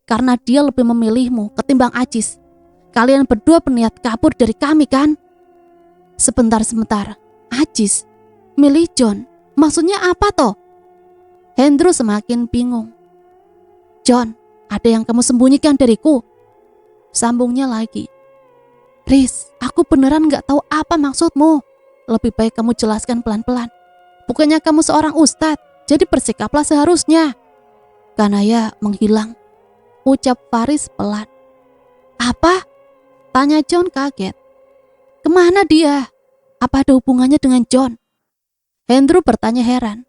Karena dia lebih memilihmu ketimbang Ajis. Kalian berdua berniat kabur dari kami kan? Sebentar. Ajis? Milih John? Maksudnya apa toh? Hendro semakin bingung. John, ada yang kamu sembunyikan dariku? Sambungnya lagi. Riz, aku beneran gak tahu apa maksudmu. Lebih baik kamu jelaskan pelan-pelan. Bukannya kamu seorang ustadz, jadi bersikaplah seharusnya. Kanaya menghilang, ucap Faris pelan. Apa? Tanya John kaget. Kemana dia? Apa ada hubungannya dengan John? Hendro bertanya heran.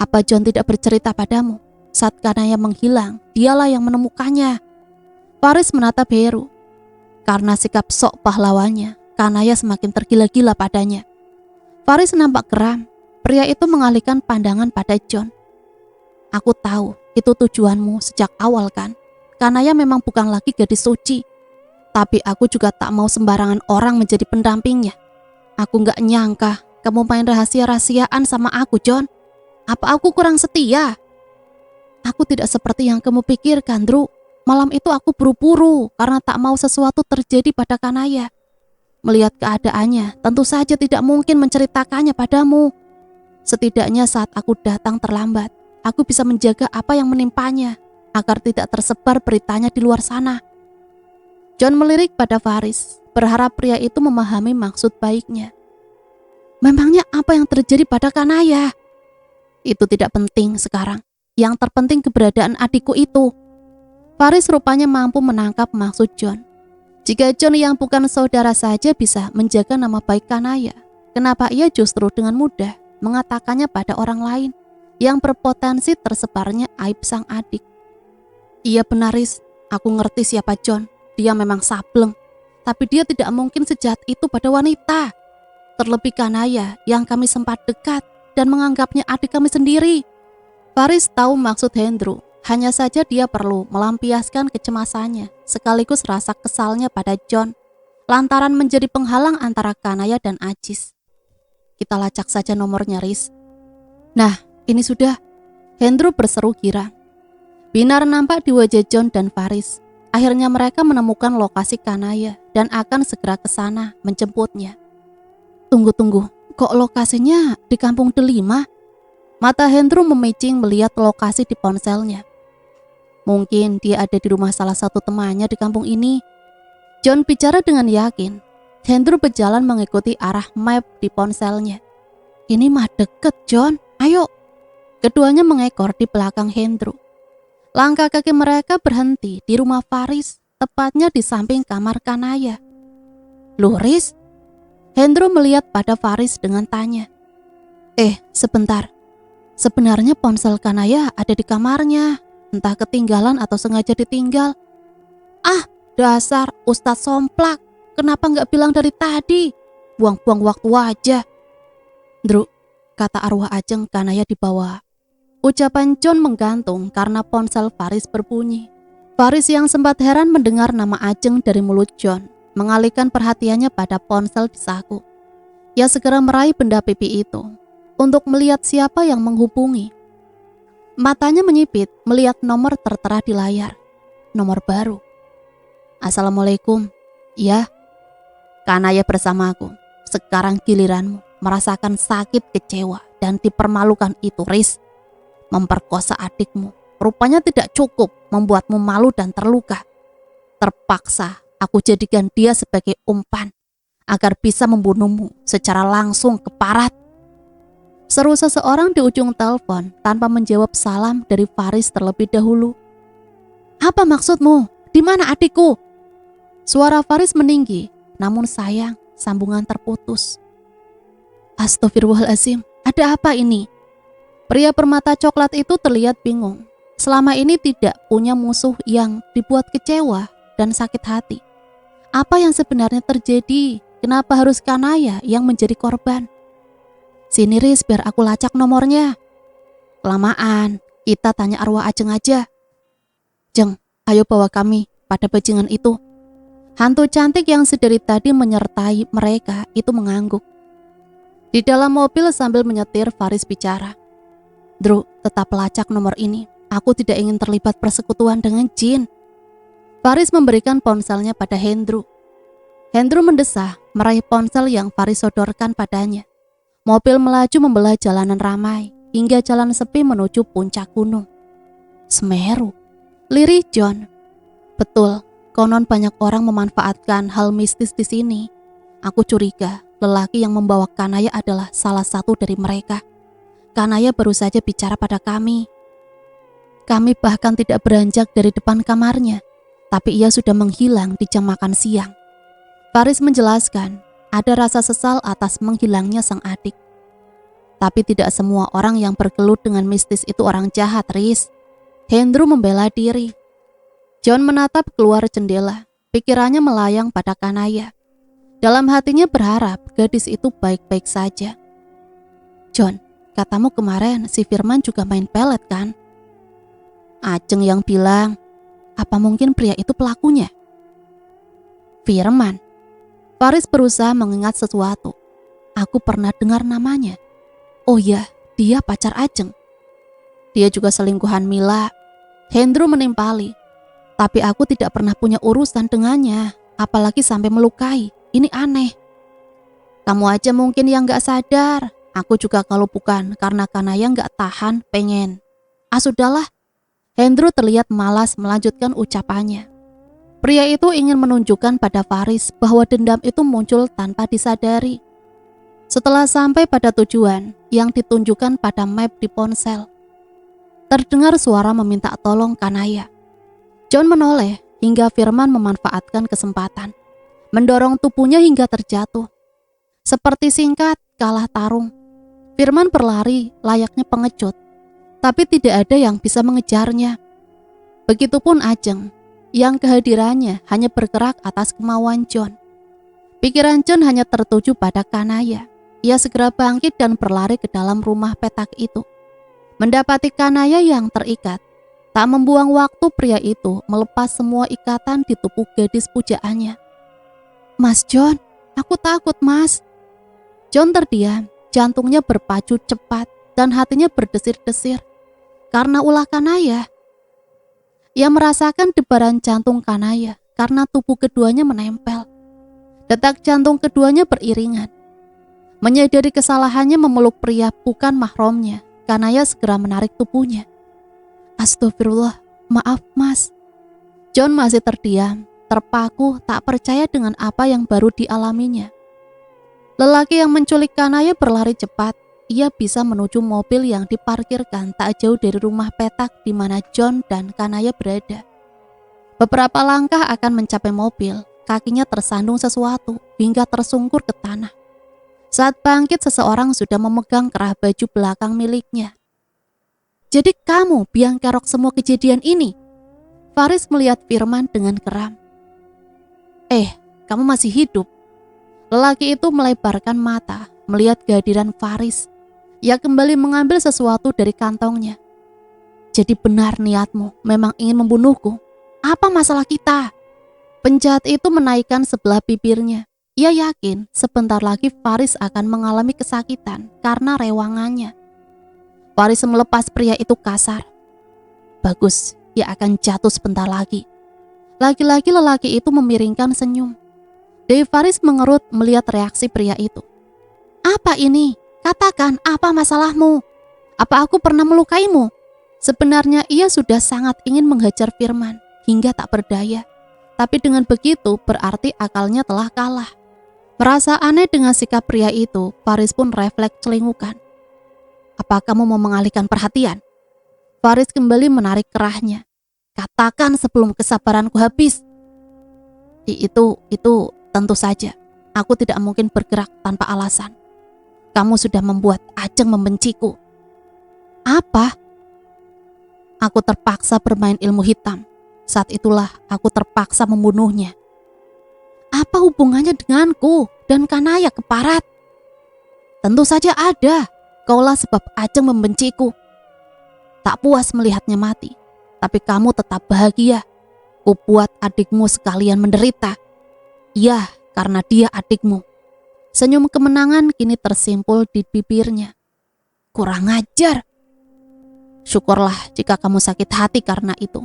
Apa John tidak bercerita padamu? Saat Kanaya menghilang, dialah yang menemukannya. Faris menatap Heru. Karena sikap sok pahlawannya, Kanaya semakin tergila-gila padanya. Faris nampak geram. Pria itu mengalihkan pandangan pada John. Aku tahu itu tujuanmu sejak awal kan? Kanaya memang bukan lagi gadis suci. Tapi aku juga tak mau sembarangan orang menjadi pendampingnya. Aku gak nyangka kamu main rahasia-rahasiaan sama aku, John. Apa aku kurang setia? Aku tidak seperti yang kamu pikirkan, Drew. Malam itu aku buru-buru karena tak mau sesuatu terjadi pada Kanaya. Melihat keadaannya, tentu saja tidak mungkin menceritakannya padamu. Setidaknya saat aku datang terlambat, aku bisa menjaga apa yang menimpanya agar tidak tersebar beritanya di luar sana. John melirik pada Faris, berharap pria itu memahami maksud baiknya. Memangnya apa yang terjadi pada Kanaya? Itu tidak penting sekarang. Yang terpenting keberadaan adikku itu. Faris rupanya mampu menangkap maksud John. Jika John yang bukan saudara saja bisa menjaga nama baik Kanaya, kenapa ia justru dengan mudah mengatakannya pada orang lain yang berpotensi tersebarnya aib sang adik? Iya benar, Riz. Aku ngerti siapa John. Dia memang sableng. Tapi dia tidak mungkin sejahat itu pada wanita. Terlebih Kanaya yang kami sempat dekat dan menganggapnya adik kami sendiri. Faris tahu maksud Hendro. Hanya saja dia perlu melampiaskan kecemasannya sekaligus rasa kesalnya pada John lantaran menjadi penghalang antara Kanaya dan Ajis. Kita lacak saja nomornya, Riz. Nah, ini sudah. Hendro berseru girang. Binar nampak di wajah John dan Faris. Akhirnya mereka menemukan lokasi Kanaya dan akan segera ke sana menjemputnya. Tunggu, kok lokasinya di kampung Delima? Mata Hendro memicing melihat lokasi di ponselnya. Mungkin dia ada di rumah salah satu temannya di kampung ini. John bicara dengan yakin. Hendro berjalan mengikuti arah map di ponselnya. Ini mah deket, John. Ayo. Keduanya mengekor di belakang Hendro. Langkah kaki mereka berhenti di rumah Faris, tepatnya di samping kamar Kanaya. Loh, Riz? Hendro melihat pada Faris dengan tanya. Sebentar. Sebenarnya ponsel Kanaya ada di kamarnya. Entah ketinggalan atau sengaja ditinggal. Ah, dasar Ustadz Somplak. Kenapa gak bilang dari tadi? Buang-buang waktu aja. Drew, kata arwah Ajeng Kanaya dibawa. Ucapan John menggantung karena ponsel Faris berbunyi. Faris yang sempat heran mendengar nama Ajeng dari mulut John, mengalihkan perhatiannya pada ponsel di saku. Ia segera meraih benda pipi itu untuk melihat siapa yang menghubungi. Matanya menyipit melihat nomor tertera di layar. Nomor baru. Assalamualaikum. Ya, Kanaya bersamaku. Sekarang giliranmu merasakan sakit, kecewa, dan dipermalukan itu, Riz. Memperkosa adikmu rupanya tidak cukup membuatmu malu dan terluka. Terpaksa aku jadikan dia sebagai umpan agar bisa membunuhmu secara langsung keparat. Seru seseorang di ujung telepon tanpa menjawab salam dari Faris terlebih dahulu. Apa maksudmu? Di mana adikku? Suara Faris meninggi, namun sayang sambungan terputus. Astagfirullahaladzim, ada apa ini? Pria bermata coklat itu terlihat bingung. Selama ini tidak punya musuh yang dibuat kecewa dan sakit hati. Apa yang sebenarnya terjadi? Kenapa harus Kanaya yang menjadi korban? Sini Riz, biar aku lacak nomornya. Kelamaan, kita tanya arwah Ajeng aja. Jeng, ayo bawa kami pada bajingan itu. Hantu cantik yang sedari tadi menyertai mereka itu mengangguk. Di dalam mobil sambil menyetir, Faris bicara. Drew, tetap lacak nomor ini. Aku tidak ingin terlibat persekutuan dengan jin. Faris memberikan ponselnya pada Hendro. Hendro mendesah meraih ponsel yang Faris sodorkan padanya. Mobil melaju membelah jalanan ramai hingga jalan sepi menuju puncak gunung. Semeru, lirih John. Betul, konon banyak orang memanfaatkan hal mistis di sini. Aku curiga lelaki yang membawa Kanaya adalah salah satu dari mereka. Kanaya baru saja bicara pada kami. Kami bahkan tidak beranjak dari depan kamarnya, tapi ia sudah menghilang di jam makan siang. Faris menjelaskan, ada rasa sesal atas menghilangnya sang adik. Tapi tidak semua orang yang bergelut dengan mistis itu orang jahat, Riz. Hendro membela diri. John menatap keluar jendela, pikirannya melayang pada Kanaya. Dalam hatinya berharap gadis itu baik-baik saja. John, katamu kemarin si Firman juga main pelet kan? Ajeng yang bilang, apa mungkin pria itu pelakunya? Firman. Faris berusaha mengingat sesuatu. Aku pernah dengar namanya. Oh ya, dia pacar Ajeng. Dia juga selingkuhan Mila. Hendro menimpali. Tapi aku tidak pernah punya urusan dengannya, apalagi sampai melukai. Ini aneh. Kamu aja mungkin yang gak sadar. Aku juga kalau bukan karena Kanaya gak tahan pengen. Sudahlah. Hendro terlihat malas melanjutkan ucapannya. Pria itu ingin menunjukkan pada Faris bahwa dendam itu muncul tanpa disadari. Setelah sampai pada tujuan yang ditunjukkan pada map di ponsel, terdengar suara meminta tolong Kanaya. John menoleh hingga Firman memanfaatkan kesempatan, mendorong tubuhnya hingga terjatuh. Seperti singkat kalah tarung, Firman berlari layaknya pengecut, tapi tidak ada yang bisa mengejarnya. Begitupun Ajeng, yang kehadirannya hanya bergerak atas kemauan John. Pikiran John hanya tertuju pada Kanaya. Ia segera bangkit dan berlari ke dalam rumah petak itu. Mendapati Kanaya yang terikat, tak membuang waktu pria itu melepas semua ikatan di tubuh gadis pujaannya. Mas John, aku takut mas. John terdiam, jantungnya berpacu cepat dan hatinya berdesir-desir karena ulah Kanaya. Ia merasakan debaran jantung Kanaya karena tubuh keduanya menempel. Detak jantung keduanya beriringan. Menyadari kesalahannya memeluk pria bukan mahramnya, Kanaya segera menarik tubuhnya. Astagfirullah, maaf mas. John masih terdiam, terpaku, tak percaya dengan apa yang baru dialaminya. Lelaki yang menculik Kanaya berlari cepat. Ia bisa menuju mobil yang diparkirkan tak jauh dari rumah petak di mana John dan Kanaya berada. Beberapa langkah akan mencapai mobil, kakinya tersandung sesuatu hingga tersungkur ke tanah. Saat bangkit, seseorang sudah memegang kerah baju belakang miliknya. Jadi kamu biang kerok semua kejadian ini? Faris melihat Firman dengan geram. Kamu masih hidup? Lelaki itu melebarkan mata melihat kehadiran Faris. Ia kembali mengambil sesuatu dari kantongnya. Jadi benar niatmu memang ingin membunuhku? Apa masalah kita? Penjahat itu menaikkan sebelah bibirnya. Ia yakin sebentar lagi Faris akan mengalami kesakitan karena rewangannya. Faris melepas pria itu kasar. Bagus, ia akan jatuh sebentar lagi. Lagi-lagi lelaki itu memiringkan senyum. Dewi Faris mengerut melihat reaksi pria itu. Apa ini? Katakan, apa masalahmu? Apa aku pernah melukaimu? Sebenarnya ia sudah sangat ingin menghajar Firman hingga tak berdaya. Tapi dengan begitu berarti akalnya telah kalah. Merasa aneh dengan sikap pria itu, Faris pun refleks celingukan. Apa kamu mau mengalihkan perhatian? Faris kembali menarik kerahnya. Katakan sebelum kesabaranku habis. Itu tentu saja. Aku tidak mungkin bergerak tanpa alasan. Kamu sudah membuat Ajeng membenciku. Apa? Aku terpaksa bermain ilmu hitam. Saat itulah aku terpaksa membunuhnya. Apa hubungannya denganku dan Kanaya Keparat? Tentu saja ada. Kaulah sebab Ajeng membenciku. Tak puas melihatnya mati, tapi kamu tetap bahagia. Kubuat adikmu sekalian menderita. Iya, karena dia adikmu. Senyum kemenangan kini tersimpul di bibirnya. Kurang ajar. Syukurlah jika kamu sakit hati karena itu.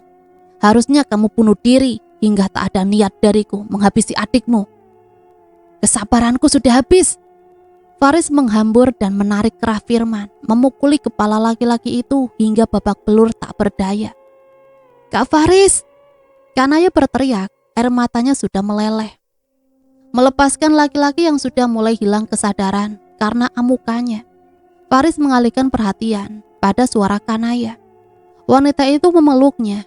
Harusnya kamu bunuh diri hingga tak ada niat dariku menghabisi adikmu. Kesabaranku sudah habis. Faris menghambur dan menarik kerah Firman, memukuli kepala laki-laki itu hingga babak belur tak berdaya. Kak Faris! Kanaya berteriak, air matanya sudah meleleh. Melepaskan laki-laki yang sudah mulai hilang kesadaran karena amukannya. Faris mengalihkan perhatian pada suara Kanaya. Wanita itu memeluknya,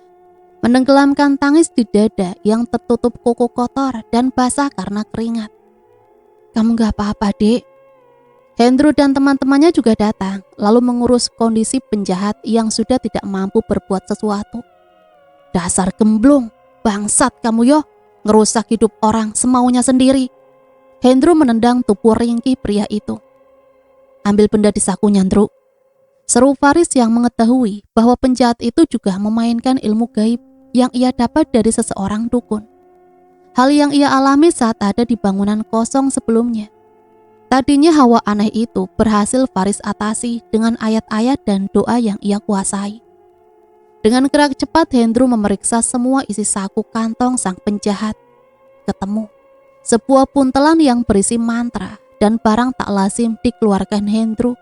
menenggelamkan tangis di dada yang tertutup kuku kotor dan basah karena keringat. Kamu gak apa-apa, Dek? Hendro dan teman-temannya juga datang, lalu mengurus kondisi penjahat yang sudah tidak mampu berbuat sesuatu. Dasar gemblung, bangsat kamu yo, ngerusak hidup orang semaunya sendiri. Hendro menendang tubuh ringkih pria itu. Ambil benda di sakunya, Ndru. Seru Faris yang mengetahui bahwa penjahat itu juga memainkan ilmu gaib yang ia dapat dari seseorang dukun. Hal yang ia alami saat ada di bangunan kosong sebelumnya. Tadinya hawa aneh itu berhasil Faris atasi dengan ayat-ayat dan doa yang ia kuasai. Dengan gerak cepat Hendro memeriksa semua isi saku kantong sang penjahat. Ketemu sebuah buntelan yang berisi mantra dan barang tak lazim dikeluarkan Hendro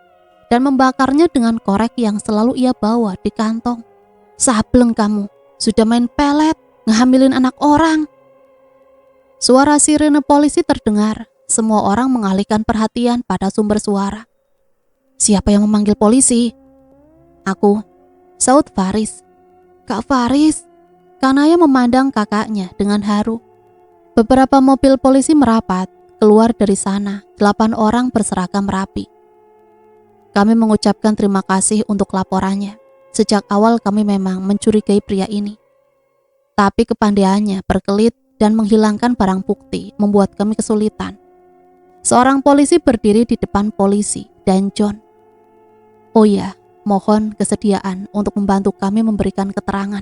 dan membakarnya dengan korek yang selalu ia bawa di kantong. Sableng kamu, sudah main pelet, ngehamilin anak orang. Suara sirene polisi terdengar. Semua orang mengalihkan perhatian pada sumber suara. Siapa yang memanggil polisi? Aku, saut Faris. Kak Faris. Kanaya memandang kakaknya dengan haru. Beberapa mobil polisi merapat. Keluar dari sana, 8 orang berseragam rapi. Kami mengucapkan terima kasih untuk laporannya. Sejak awal kami memang mencurigai pria ini. Tapi kepandaiannya berkelit dan menghilangkan barang bukti membuat kami kesulitan. Seorang polisi berdiri di depan polisi dan John. Oh ya, mohon kesediaan untuk membantu kami memberikan keterangan.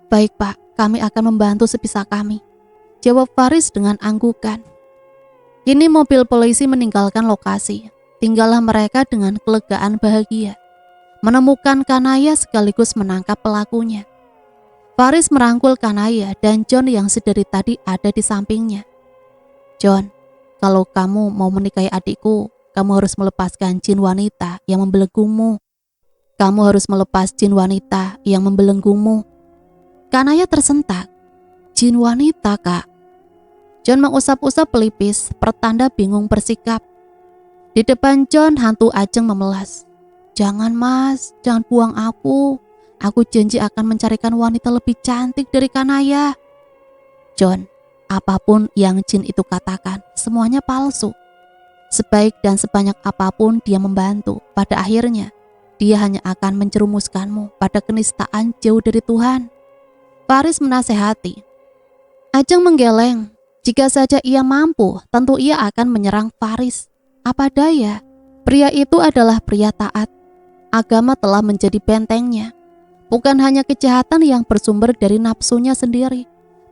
Baik Pak, kami akan membantu sebisa kami, jawab Faris dengan anggukan. Kini mobil polisi meninggalkan lokasi. Tinggallah mereka dengan kelegaan bahagia. Menemukan Kanaya sekaligus menangkap pelakunya. Faris merangkul Kanaya dan John yang sedari tadi ada di sampingnya. John, kalau kamu mau menikahi adikku, kamu harus melepaskan jin wanita yang membelenggumu. Kamu harus melepas jin wanita yang membelenggumu. Kanaya tersentak. Jin wanita, Kak. John mengusap-usap pelipis, pertanda bingung bersikap. Di depan John, hantu Ajeng memelas. Jangan mas, jangan buang aku. Aku janji akan mencarikan wanita lebih cantik dari Kanaya. John, apapun yang jin itu katakan, semuanya palsu. Sebaik dan sebanyak apapun dia membantu, pada akhirnya dia hanya akan menjerumuskanmu pada kenistaan jauh dari Tuhan. Faris menasehati. Ajeng menggeleng. Jika saja ia mampu, tentu ia akan menyerang Faris. Apa daya, pria itu adalah pria taat. Agama telah menjadi bentengnya. Bukan hanya kejahatan yang bersumber dari nafsunya sendiri,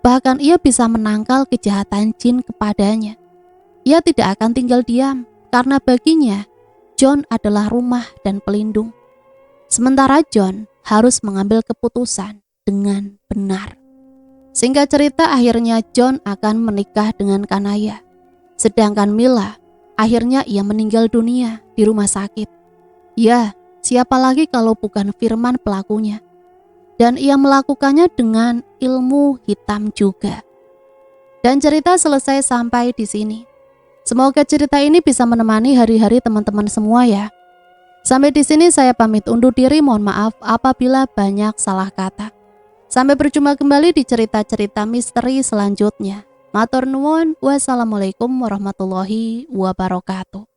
Bahkan ia bisa menangkal kejahatan jin kepadanya. Ia tidak akan tinggal diam karena baginya John adalah rumah dan pelindung. Sementara John harus mengambil keputusan dengan benar. Singkat cerita, akhirnya John akan menikah dengan Kanaya. Sedangkan Mila, akhirnya ia meninggal dunia di rumah sakit. Ya, siapa lagi kalau bukan Firman pelakunya. Dan ia melakukannya dengan ilmu hitam juga. Dan cerita selesai sampai di sini. Semoga cerita ini bisa menemani hari-hari teman-teman semua ya. Sampai di sini saya pamit undur diri, mohon maaf apabila banyak salah kata. Sampai berjumpa kembali di cerita-cerita misteri selanjutnya. Matur nuwun, wassalamualaikum warahmatullahi wabarakatuh.